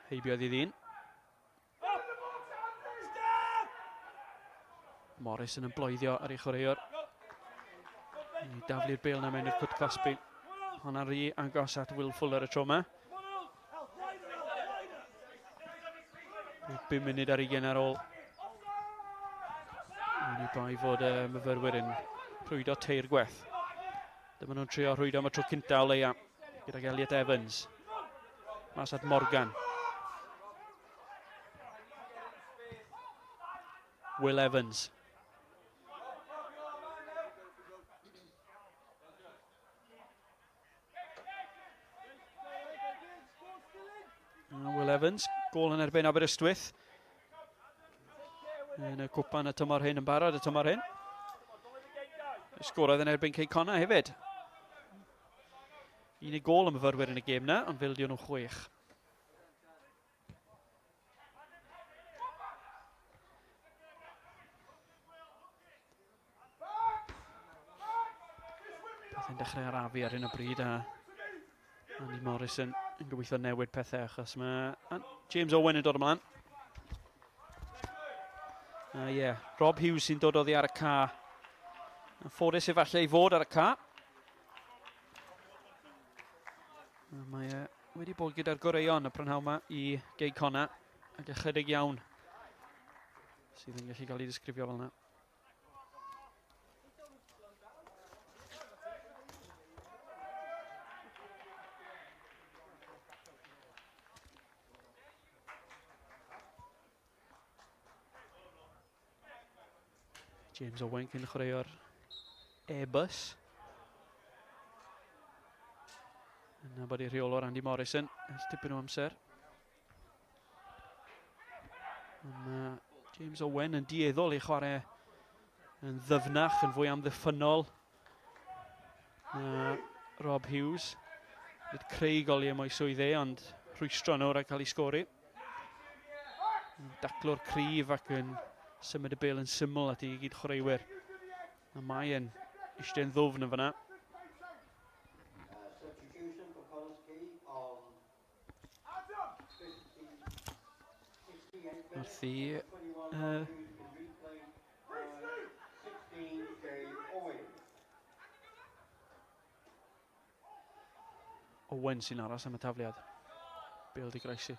Heibiodd i ddyn. Morrison yn bloeddio ar ei chwaraewr. I daflu'r bêl na mewn i'r cwt claspi. Honna rhi agos at Will Fuller y tro yma. 5 munud ar 20 ar ôl. Ni bai fod y myfyrwyr yn rhwydo teir gweth. Dyma nhw'n trio rhwydo am y tro cynta o leia gydag Elliot Evans. Mas at Morgan. Will Evans. Will Evans, gol yn erbyn Aberystwyth. Yn y cwpan y tymor hyn yn barod y tymor hyn. Sgorodd yn erbyn Cei Connah hefyd. Unig gol am myfyrwyr yn y gêm na, ond fildio nhw 6. Pethau'n dechrau arafu ar hyn o bryd a Andy Morrison yn gobeithio newid pethau achos mae James Owen yn dod ymlaen. Rob Hughes sy'n dod oddi ar y ca. Yn ffodus efallai i fod ar y ca. Mae wedi bod gyda'r goreion y prynhawn yma i Cei Connah ac ychydig iawn sydd yn gallu cael ei disgrifio fel yna. James Owen cyn chwaraeo'r e-bus. Yna bod i rheolwr Andy Morrison ers tipyn o amser. James Owen yn dieddol i chwarae yn ddyfnach, yn fwy amddiffynol. Rob Hughes wedi creu goliau mwy swydd ond rhwystro nhw rhaid cael ei sgori. Daclo'r cryf ac yn symud y bêl yn syml at i gyd chwaraewyr. A mae yn eistedd yn ddwfn yn fyna. Wrthi Owen sy'n aros am y tafliad. Bêl di groesi.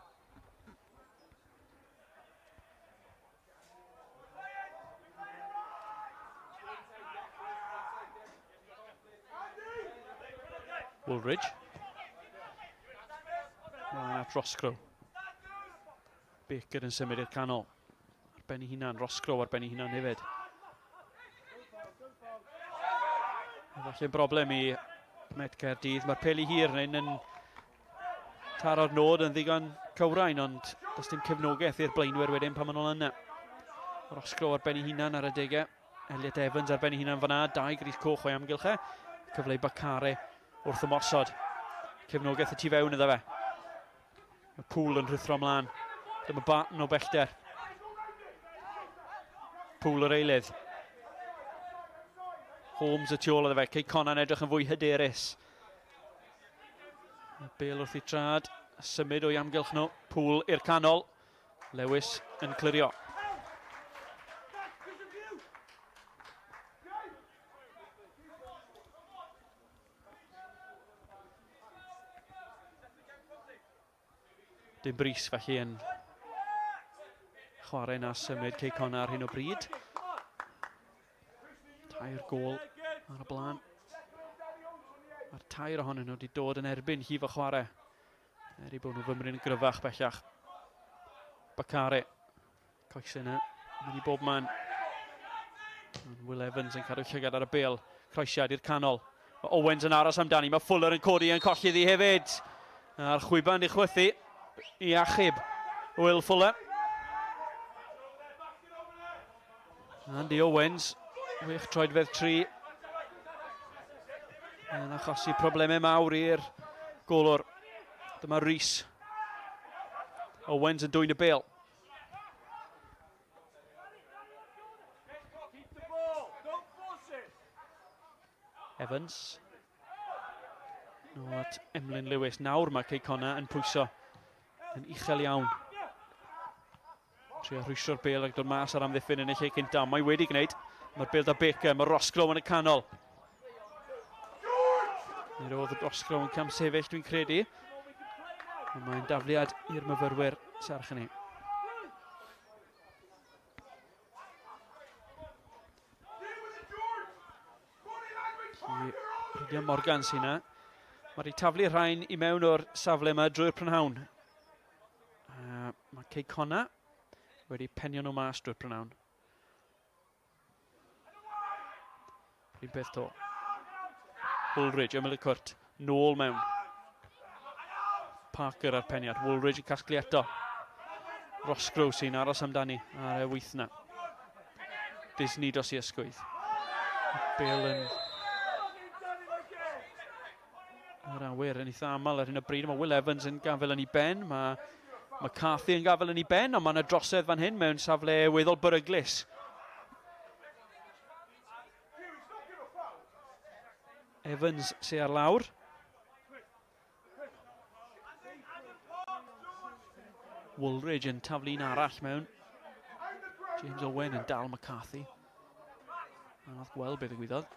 Woolridge. Rhaid at Roscoe. Baker yn symud i'r canol. Ar ben ei hunan, Roscoe ar ben ei hunan hefyd. Efallai'n broblem i Met Caerdydd. Mae'r peli hir yn taro'r nod yn ddigon cywrain, ond does dim cefnogaeth i'r blaenwyr wedyn pan maen nhw'n yna. Roscoe ar ben ei hunan ar y degau. Elliot Evans ar ben ei hunan fyna. 2 gris coch o'i amgylch e. Cyfle i Bacare wrth ymosod. Cefnogaeth y tu fewn iddo fe. Mae Poole yn rhythro ymlaen. Dyma Barton o bellter. Poole yr eilydd. Holmes y tu ôl iddo fe. Cei Connah'n edrych yn fwy hyderus. Bêl wrth i trad. Symud o'i amgylch nhw. Poole i'r canol. Lewis yn clirio. Dim bris felly yn chwarae na symud Cei Connah ar hyn o bryd. Tair gôl ar y blaen. Mae'r tair ohonyn nhw wedi dod yn erbyn hif o chwarae. I bod nhw fymryn yn gryfach bellach. Bacare. Coesau yna. Mynd I bob man. Will Evans yn cadw llygad ar y bêl. Croesiad i'r canol. Mae Owens yn aros amdani. Mae Fuller yn codi yn colli ddi hefyd. A'r Chwpan di chwythu I achub Will Fuller. Andy Owens. Wych troedfedd 3. Yn achosi problemau mawr i'r golwr. Dyma Rhys. Owens yn dwy'n y bêl. Evans. No at Emlyn Lewis. Nawr mae Cei Connah yn pwyso. Yn uchel iawn. Trio rhwysio'r bêl ac dod mas ar amddiffyn yn y lle cynta. Mae wedi gwneud. Mae'r bêl da Baker. Mae Roscoe yn y canol. Nid oedd y Roscoe yn cam sefyll dwi'n credu. Mae'n dafliad i'r myfyrwyr serch hynny. Rydia Morgan sy'n yna. Mae wedi taflu rhain I mewn o'r safle yma drwy'r prynhawn. Mae Cei Connah wedi penio nhw mas drwy'r prynhawn. Rhywun beth to. Woolridge ymyl y cwrt. Nôl mewn. Parker ar peniad. Woolridge yn casglu eto. Roscoe sy'n aros amdani ar y wyth na. Disney dos I ysgwydd. Bale yn... Yr awyr yn eitha aml ar hyn o bryd. Mae Will Evans yn gafel yn ei ben. Mae McCarthy yn gafel yn ei ben. Ond mae yna drosedd fan hyn mewn safle weddol beryglus. Evans sy'n ar lawr. Woolridge yn taflu un arall mewn. James Owen yn dal McCarthy. Anodd gweld beth ddigwyddodd.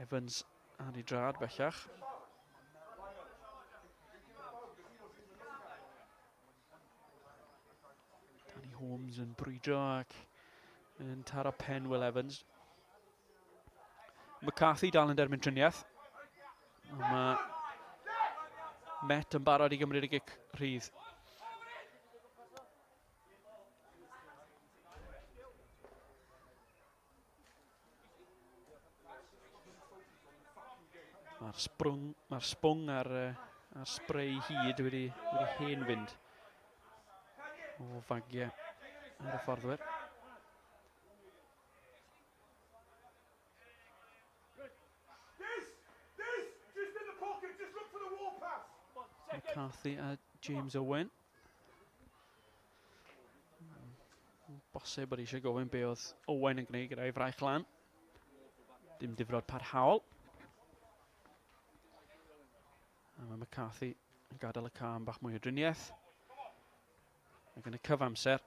Evans ar ei drad bellach. Danny Holmes yn brwydro ac yn taro pen Will Evans. McCarthy dal yn derbyn triniaeth. Mae Met yn barod I gymryd y gic rhydd. Mae'r sbwng ar spray hyd wedi hen fynd o fagiau ar y fforddwyr. McCarthy a James Owen. Bosib bod eisiau gofyn be oedd Owen yn gwneud gyda'i fraich lan. Dim difrod parhaol. A mae McCarthy yn gadael y car am bach mwy o driniaeth. Ac yn y cyfamser,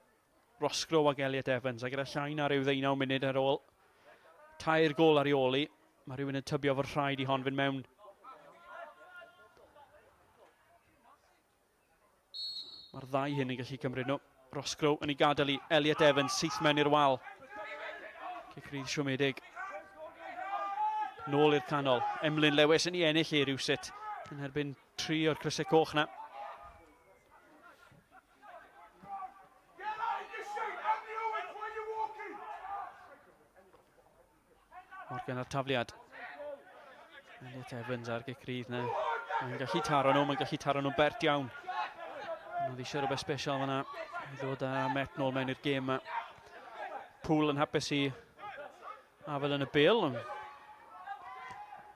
Roscoe ag Elliot Evans. A gyda llain ar ryw 19 munud ar ôl. Tair gôl ar ei ôl I. Mae rhywun yn tybio fod rhaid I hon fynd mewn. Mae'r ddau hyn yn gallu cymryd nhw. Roscoe yn ei gadael I. Elliot Evans syth mewn i'r wal. Cicrydd siomedig. Nôl i'r canol. Emlyn Lewis yn ei ennill I rywsut. Yn erbyn 3 o'r crysau coch na. Morgan ar tafliad. Elliot Evans ar gicrydd na. Mae'n gallu taro nhw, mae'n gallu taro nhw'n bert iawn. Oedd eisiau rhywbeth special fan'na I ddod â Met nôl mewn i'r gêm. Poole yn hapus I afel yn y bêl.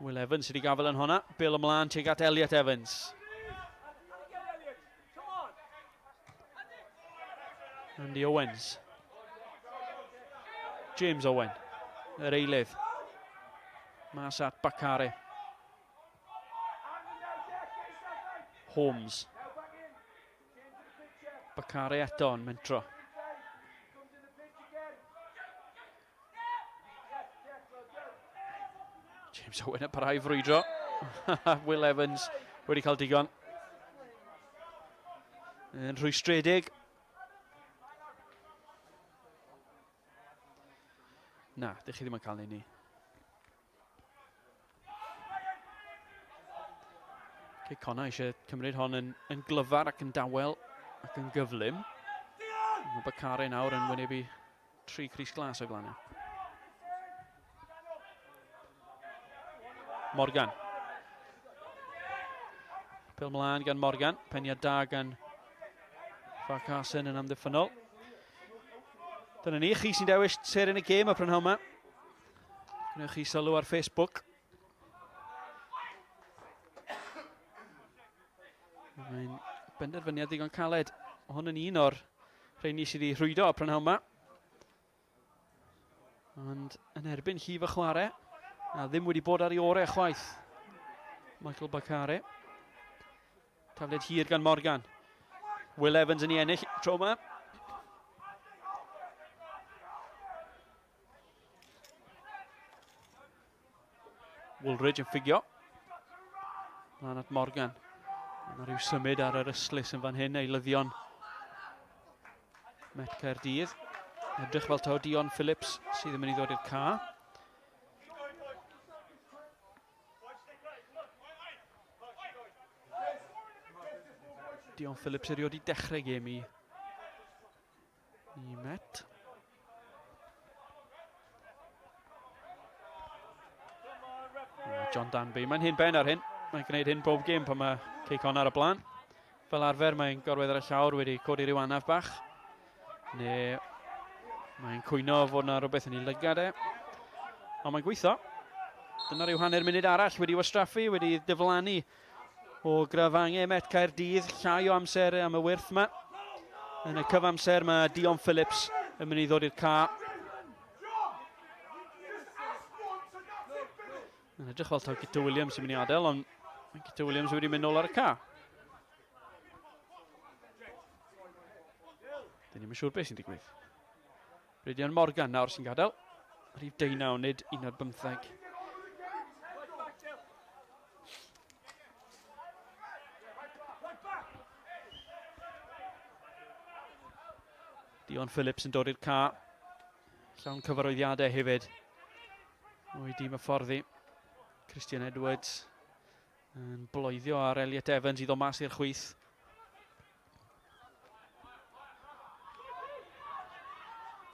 Will Evans wedi gafel yn honna. Bêl ymlaen tuag at Elliot Evans. Andy Owens. James Owen. Yr eilydd. Mas at Bacare. Holmes. Bacare eto yn mentro. James Owen yn parhau frwydro. Will Evans wedi cael digon. Yn rhwystredig. Na, dych chi ddim yn cael ei ni. Cei Connah eisiau cymryd hon yn glyfar ac yn dawel ac yn gyflym. Mae Bacare nawr yn wynebu 3 crys glas o glannau. Morgan. Pil mlaen gan Morgan. Peniad da gan Farcasen yn amddiffynol. Dyna ni, chi sy'n dewis ser yn y gêm y prynhawn yma. Gwneud chi sylw ar Facebook. Mae'n benderfyniad ddigon caled. Hwn yn un o'r rheini sydd wedi rhwydo y prynhawn yma. Ond yn erbyn llif y chwarae. A ddim wedi bod ar ei orau chwaith. Michael Bacare. Tafliad hir gan Morgan. Will Evans yn ei ennill tro yma. Woolridge yn ffigio. Lan at Morgan. Yna rhyw symud ar yr yslys yn fan hyn, eilyddion Met Caerdydd. Edrych fel taw Dion Phillips sydd yn mynd i ddod i'r ca. Dion Phillips erioed i dechrau gêm i Met. John Danby, mae'n hyn ben ar hyn. Mae'n gwneud hyn bob gêm pan mae Cei Connah ar y blaen. Fel arfer mae'n gorwedd ar y llawr wedi codi ryw anaf bach. Neu mae'n cwyno fod yna rhywbeth yn ei lygad e. Ond mae'n gweithio. Dyna ryw hanner munud arall wedi wastraffu, wedi diflannu o grafangau Met Caerdydd. Llai o amser am y wyrth yma. Yn y cyfamser mae Dion Phillips yn mynd i ddod i'r ca. Yn edrych fel taw Gyta Williams yn mynd i adael, ond mae Gyta Williams wedi mynd nôl ar y ca. Dyn ni'n siŵr beth sy'n digwydd. Brydion Morgan nawr sy'n gadael. Rhif 19, nid 11. Dion Phillips yn dod i'r ca. Llawn cyfarwyddiadau hefyd. O'i dîm y fforddi. Christian Edwards yn bloeddio ar Elliot Evans i ddod mas i'r chwith.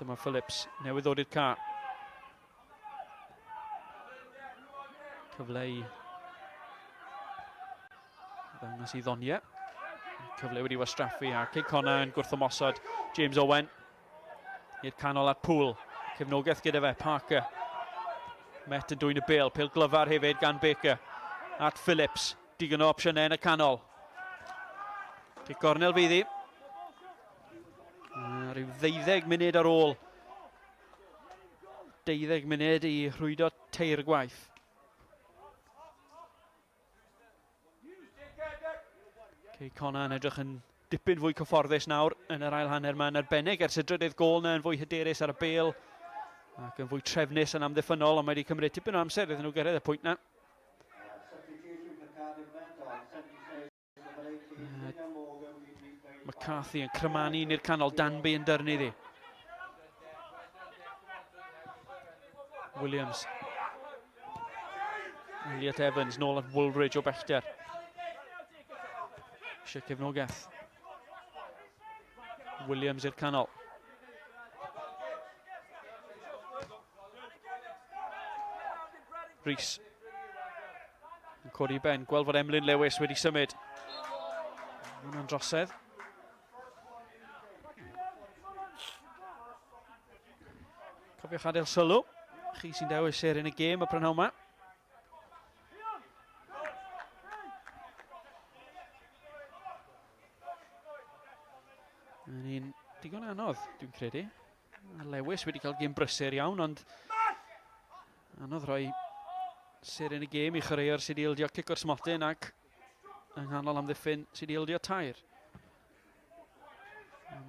Dyma Phillips newydd ddod i'r ca. Cyfle i ddangos i ddoniau. Cyfle wedi wastraffu a Cei Connah yn gwrthymosod James Owen i'r canol at Poole. Cefnogaeth gyda fe, Parker. Met yn dwy'n y bêl, pêl glyfar hefyd gan Baker. At Phillips, digon o opsiynau yn y canol. Cei gornel fyddi. Rhyw 12 munud ar ôl. 12 munud i rhwydo teir gwaith. Cei Connah yn edrych yn dipyn fwy cyfforddus nawr yn yr ail hanner yma yn arbennig ers y drydydd gôl yna yn fwy hyderus ar y bêl. Ac yn fwy trefnus yn amddiffynol, ond mae wedi cymryd tipyn o amser iddyn nhw gyrraedd y pwynt na. McCarthy yn crymanu i'r canol, Danby yn dyrnu ddi. Williams. Elliot Evans nôl at Woolridge o bellter. Eisiau cefnogaeth. Williams i'r canol. Rhys yn codi ben, gweld fod Emlyn Lewis wedi symud. Hwna'n drosedd. Cofiwch adael sylw. Chi sy'n dewis ser yn y gêm y prynhawn yma. Yn un digon anodd, dwi'n credu. Lewis wedi cael gêm brysur iawn, ond anodd rhoi ser yn y gêm i chwaraewr sydd wedi ildio cic o'r smotyn ac yng nghanol amddiffyn sydd wedi ildio tair.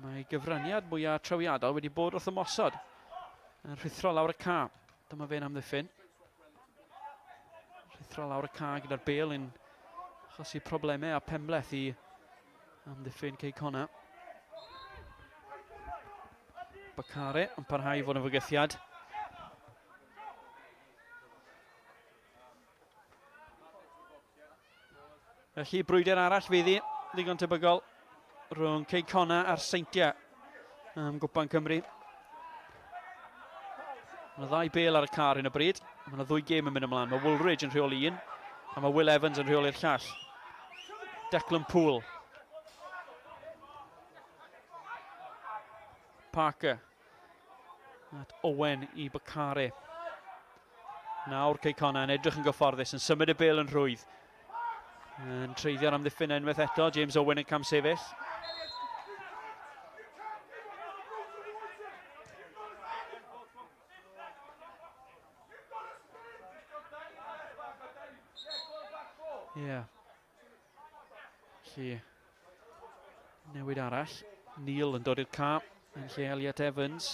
Mae gyfraniad mwyaf trawiadol wedi bod wrth ymosod yn rhuthro lawr y ca. Dyma fe'n amddiffyn. effeithio lawr y ca gyda'r bêl yn achosi problemau a penbleth i amddiffyn Cei Connah. Bacare yn parhau fod yn fygythiad. Felly brwydr arall fyddi, ddigon tebygol, rhwng Cei Connah a'r Seintiau am Cwpan Cymru. Mae 2 bêl ar y car hyn o bryd. Mae 2 gêm yn mynd ymlaen. Mae Woolridge yn rheoli un, a mae Will Evans yn rheoli'r llall. Declan Poole. Parker. At Owen i Bacare. Nawr Cei Connah yn edrych yn gyfforddus, yn symud y bêl yn rhwydd. Yn treiddio am ddiffyn unwaith eto, James Owen yn cam sefyll. Ie. Felly, newid arall. Neil yn dod i'r ca yn lle Elliot Evans.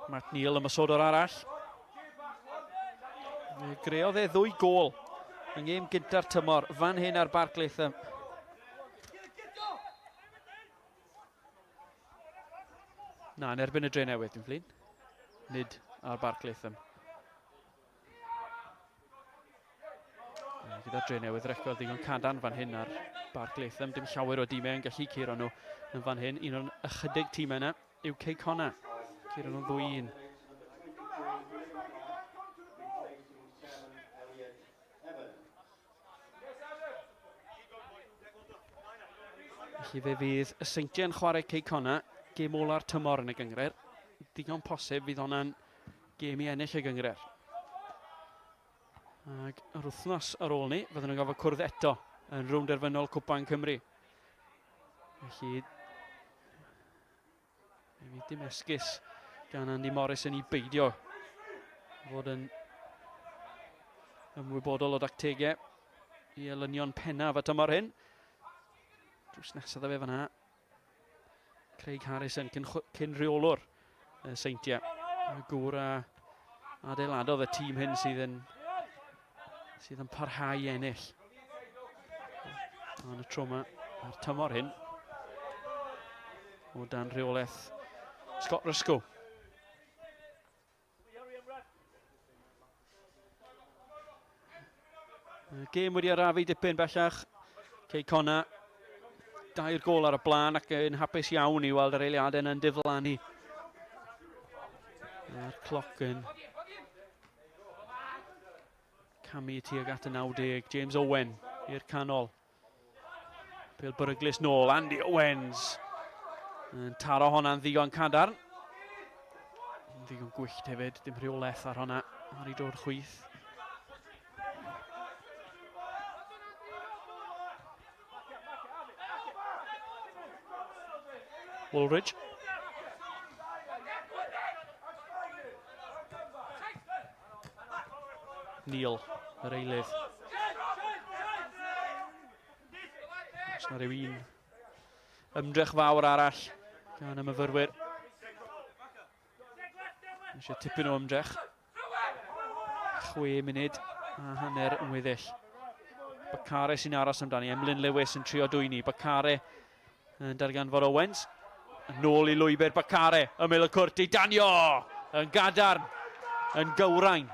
Matt Neil yn ymysodwr arall. Greodd e 2 gôl yn gêm gynta'r tymor, fan hyn ar Barclaitham. Na, yn erbyn y dre newydd, dwi'n flin. Nid ar Barclaitham. Gyda dre newydd record ddigon cadarn fan hyn ar Barclaitham. Dim llawer o dîmau yn gallu curo nhw yn fan hyn. Un o'n ychydig tîmau yna yw Cei Connah. Curo nhw'n 2-1. Felly fe fydd y Seintiau yn chwarae Cei Connah, gêm ola'r tymor yn y gyngred. Digon posib fydd hwnna'n gêm i ennill y gyngred. Ac yr wythnos ar ôl ni, fydden nhw'n gofod cwrdd eto yn rownd derfynol Cwpan Cymru. Felly, mi dim esgus gan Andy Morrison i beidio fod yn ymwybodol o dactegau i elynion pennaf y tymor hyn. Drws nesaf fe fan'na. Craig Harrison cyn reolwr y Seintiau. Gŵr a adeiladodd y tîm hyn sydd yn parhau i ennill. Yn y tro yma, ar tymor hyn, o dan reolaeth Scott Rysgo. Gêm wedi arafu dipyn bellach. Cei Connah, 2 gôl ar y blaen ac yn hapus iawn i weld yr eiliadau yn diflannu. A'r cloc yn camu tuag at y 90. James Owen i'r canol. Pêl beryglus nôl, Andy Owens. Yn taro honna'n ddigon cadarn. Ddigon gwyllt hefyd, dim rheolaeth ar honna ar ei dod chwyth. Woolridge. Neil, yr eilydd. Oes na rhywun ymdrech fawr arall gan y myfyrwyr. Eisiau tipyn o ymdrech. 6 munud a hanner yn weddill. Bacare sy'n aros amdani. Emlyn Lewis yn trio dwyni. Bacare yn darganfod Owens. Nôl i lwybr Bacare. Ymyl y cwrt i danio. Yn gadarn. Yn gywrain.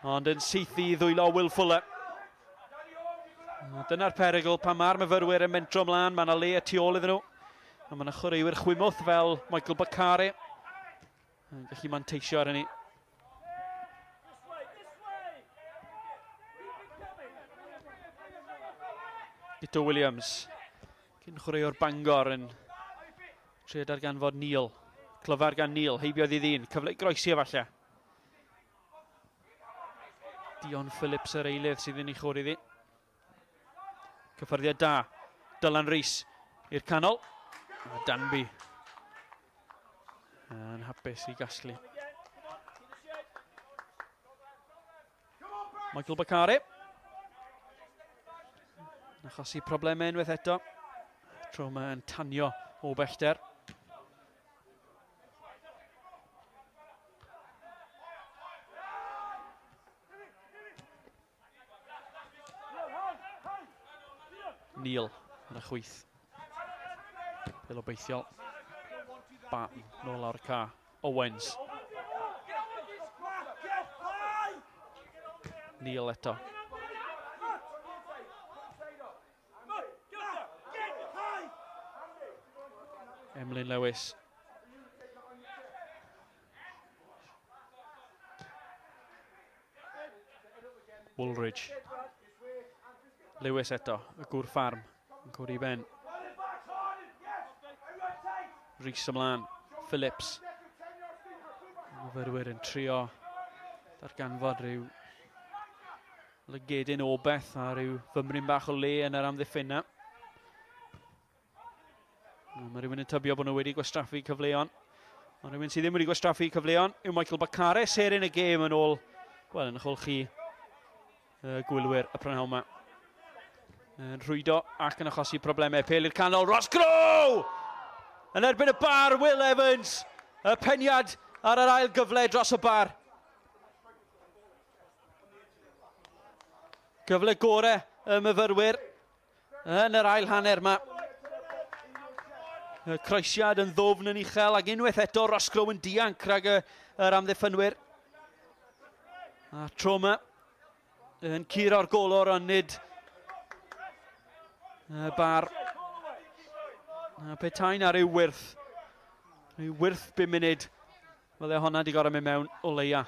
Ond yn sythi i ddwylo Will Fuller. Dyna'r perygl pan mae'r myfyrwyr yn mentro ymlaen. Mae yna le y tu ôl iddyn nhw. A mae yna chwaraewyr chwymwth fel Michael Bacare. Yn gallu manteisio ar hynny. Ito Williams. Cyn chwaraewr Bangor yn trio darganfod Neil. Clyfar gan Neil, heibiodd i ddyn. Cyfle i groesi efallai. Dion Phillips yr eilydd sydd yn ei chwr iddi. Cyffyrddiad da. Dylan Rhys i'r canol. A Danby yn hapus i gasglu. Michael Bacare. Yn achosi problemau unwaith eto. Tro yma yn tanio o bellter. Neil yn y chwyth. Pel obeithiol. Barton nôl lawr y ca. Owens. Neil eto. Emlyn Lewis. Woolridge. Lewis eto, y gŵr ffarm, yn cwrdd i ben. Rhys ymlaen, Phillips. Myfyrwyr yn trio darganfod rhyw lygedyn o beth a rhyw fymryn bach o le yn yr amddiffynna. Mae rhywun yn tybio bod nhw wedi gwastraffu cyfleon. Ond rhywun sydd ddim wedi gwastraffu cyfleon yw Michael Bacare, ser yn y gêm yn ôl, wel, yn ymchwilchu gwylwyr y prynhawn yma. Yn rhwydo ac yn achosi problemau. Pel i'r canol, Ross Grow! Yn erbyn y bar, Will Evans. Y peniad ar yr ail gyfle dros y bar. Gyfle gore y myfyrwyr yn yr ail hanner yma. Y croesiad yn ddofn yn uchel ac unwaith eto Ross Grow yn dianc rhag yr amddiffynwyr. A tro yma yn curo'r golwr ond nid y bar. A petain ar ryw wirth. Ryw wirth 5 munud. Fydde honna di gorau mynd mewn o leia.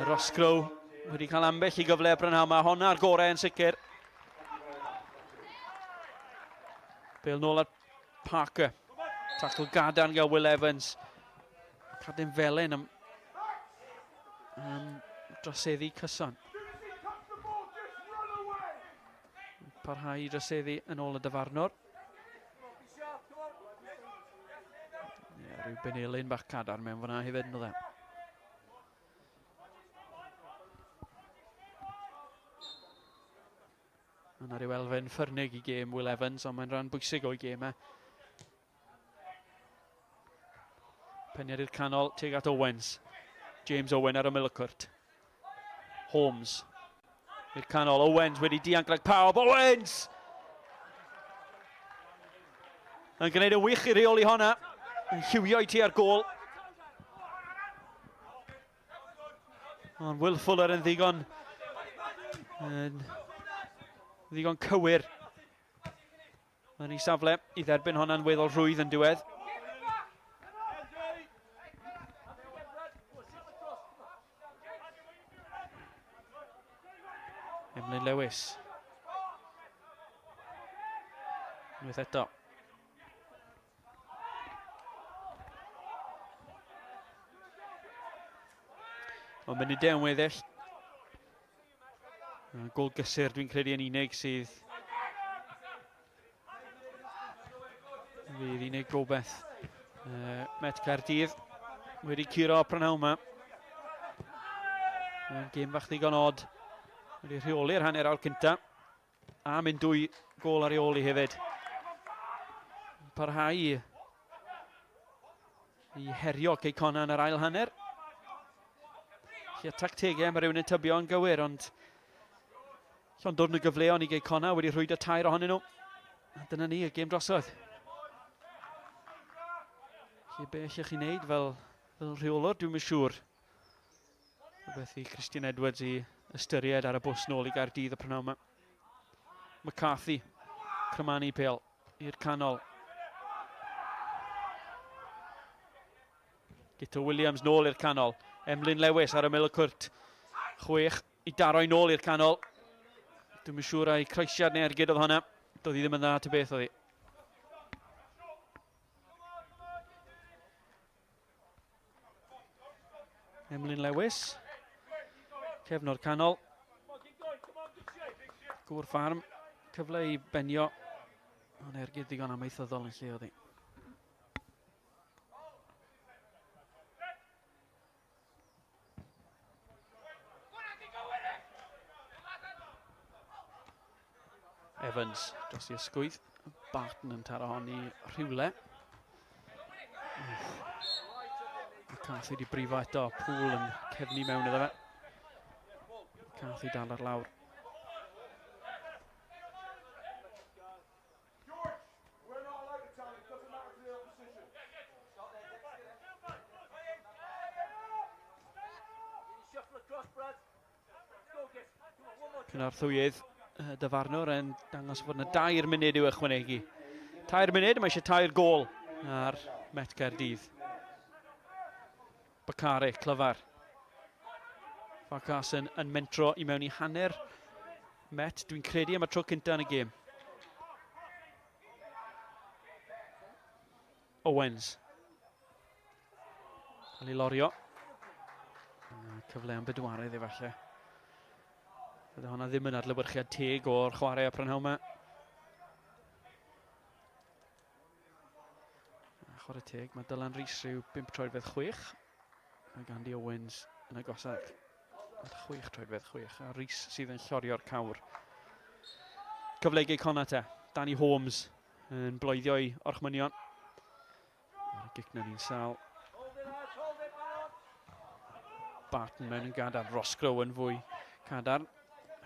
Ross Grow wedi cael ambell i gyfle brynhawn yma. Honna'r gorau yn sicr. Bale nôl at Parker. Tackle gadarn gael Will Evans. Cadyn Felen am droseddu cyson. Parhau i droseddu yn ôl y dyfarnwr. Rhyw benelyn bach cadarn mewn fyna hefyd yn o dde. Yna rhyw elfen ffyrnig i gêm Will Evans, ond mae'n rhan bwysig o'i gêm e. Peniad i'r canol, tuag at Owens. James Owen ar y milcwrt. Holmes. I'r canol, Owens wedi dianc rhag pawb. Owens! Yn gwneud y wych i reoli honna. Yn lliwio i ti ar gôl. Ond Will Fuller yn ddigon cywir yn ei safle i dderbyn honna'n weddol rwydd yn diwedd. Emlyn Lewis. Unwaith eto. Ond munudau yn weddill. Gol gysur dwi'n credu yn unig sydd fydd unig gobeith Met Caerdydd wedi curo prynhawn yma. Gêm bach ddigon od wedi rheoli'r hanner awr cynta a mynd 2 gol ar reoli hefyd. Parhau i herio Cei Connah yn yr ail hanner. Tactegau mae rhywun yn tybio yn gywir, ond llond dod yn y gyfleon i Cei Connah wedi rhwydo 2 ohonyn nhw. A dyna ni, y gêm drosodd. Be allwch chi wneud fel rheolwr, dwi'n yn siŵr. Rhywbeth i Christian Edwards i ystyried ar y bws nôl i Gaerdydd y prynhawn yma. McCarthy, crymannu pêl i'r canol. Gito Williams nôl i'r canol. Emlyn Lewis ar y milcwrt. 6 i daro i nôl i'r canol. Dwi'n yn siŵr ai croesiad neu ergyd oedd honna. Doedd hi ddim yn dda ta beth oedd hi. Emlyn Lewis. Cefnor canol. Gŵr ffarm. Cyfle i benio. Ond ergyd digon amaethyddol yn lle oedd hi. Evans dros i ysgwydd. Barton yn taro hon i rhywle. McCarthy di brifo eto. Poole yn cefnu mewn iddo fe. McCarthy dal ar lawr. Yn arthwyydd dyfarnwr yn dangos fod yna 2 munud i'w ychwanegu. 2 munud, mae eisiau 2 gol ar Met Caerdydd. Bacare, clyfar. Farkas yn mentro i mewn i hanner Met. Dwi'n credu am y tro cynta yn y gêm. Owens. Cael ei lorio. Cyfle am bedwaredd efallai. Fydde hwnna ddim yn adlewyrchiad teg o'r chwarae y prynhawn yma. Chwarae teg, mae Dylan Rhys rhyw 5-6. Mae Gandhi Owens yn agosach. 6-6. A Rhys sydd yn llorio'r cawr. Cyfle Cei Connah te. Danny Holmes yn bloeddio i orchmynion. Gigna ni'n sal. Barton mewn yn gadarn. Rosgrow yn fwy cadarn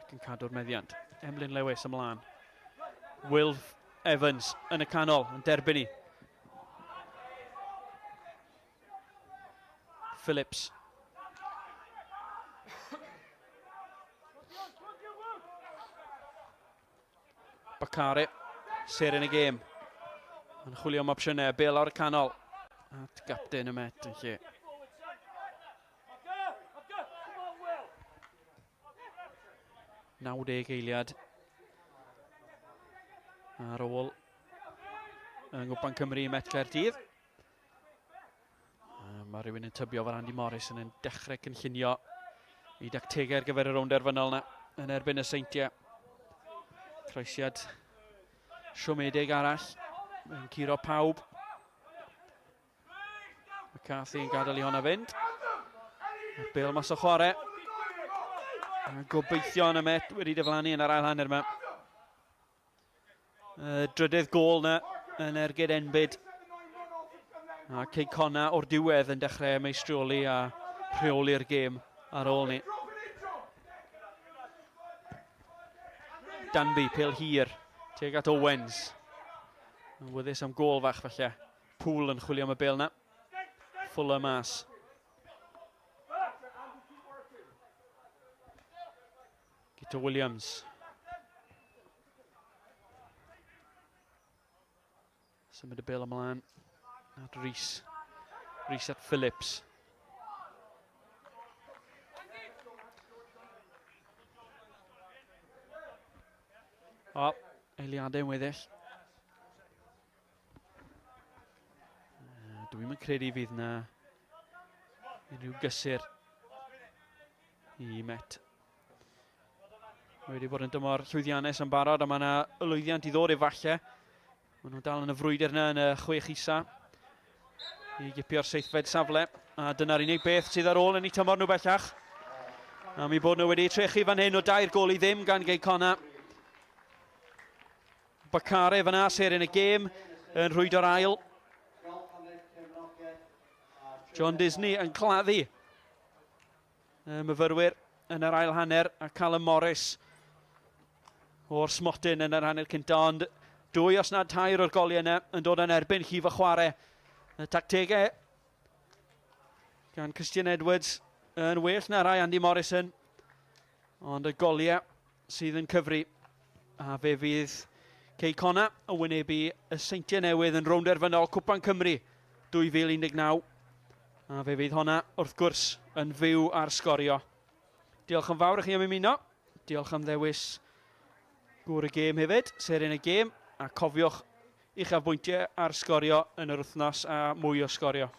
ac yn cadw'r meddiant. Emlyn Lewis ymlaen. Will Evans yn y canol yn derbyn ni. Phillips. Bacare. Ser yn y gêm. Yn chwilio am opsiynau. Bale o'r canol. At gapten y Met yn lle. Nawdeg eiliad ar ôl yng Cwpan Cymru Met Caerdydd. Mae rhywun yn tybio fel Andy Morrison yn dechrau cynllunio i dactegau ar gyfer y rownderfynol yna yn erbyn y seintiau. Croesiad siomedig arall yn curo pawb. McCarthy yn gadael i honna fynd. Bale mas o chwarae. Gobeithio yn y Met wedi diflannu yn yr ail hanner yma. Drydydd gol yna yn ergyd enbyd. A Cei Connah o'r diwedd yn dechrau meistrioli a rheoli'r gêm ar ôl ni. Danby, pêl hir, teg at Owens. Yn wyddus am gol fach falle. Poole yn chwilio am y bêl yna. Fuller mas. Gito Williams. Symud y bêl ymlaen. At Rhys. Rhys at Phillips. O, eiliadau yn weddill. Dwi'n credu fydd na unrhyw gysur i Met. Wedi bod yn dymor llwyddiannus yn barod, a mae yna lwyddiant i ddod efallai. Maen nhw'n dal yn y frwydr yna yn y 6 isa. I gipio'r seithfed safle. A dyna'r unig beth sydd ar ôl yn ei tymor nhw bellach. A mi bod nhw wedi trechu fan hyn o 2 gol i ddim gan Cei Connah. Bacare fan ser yn y gêm yn rhwydo'r ail. John Disney yn claddu myfyrwyr yn yr ail hanner, a Callum Morris o'r smotyn yn yr hanner cynta, ond 2 os nad 3 o'r goliau yna yn dod yn erbyn llif y chwarae. Y tactegau gan Christian Edwards yn well na rai Andy Morrison, ond y goliau sydd yn cyfri, a fe fydd Cei Connah yn wynebu y seintiau newydd yn rownderfynol Cwpan Cymru 2019. A fe fydd honna wrth gwrs yn fyw ar Sgorio. Diolch yn fawr i chi am ymuno. Diolch am ddewis gŵr y gêm hefyd, ser yn y gêm, a cofiwch i'ch afbwyntiau ar Sgorio yn yr wythnos a mwy o Sgorio.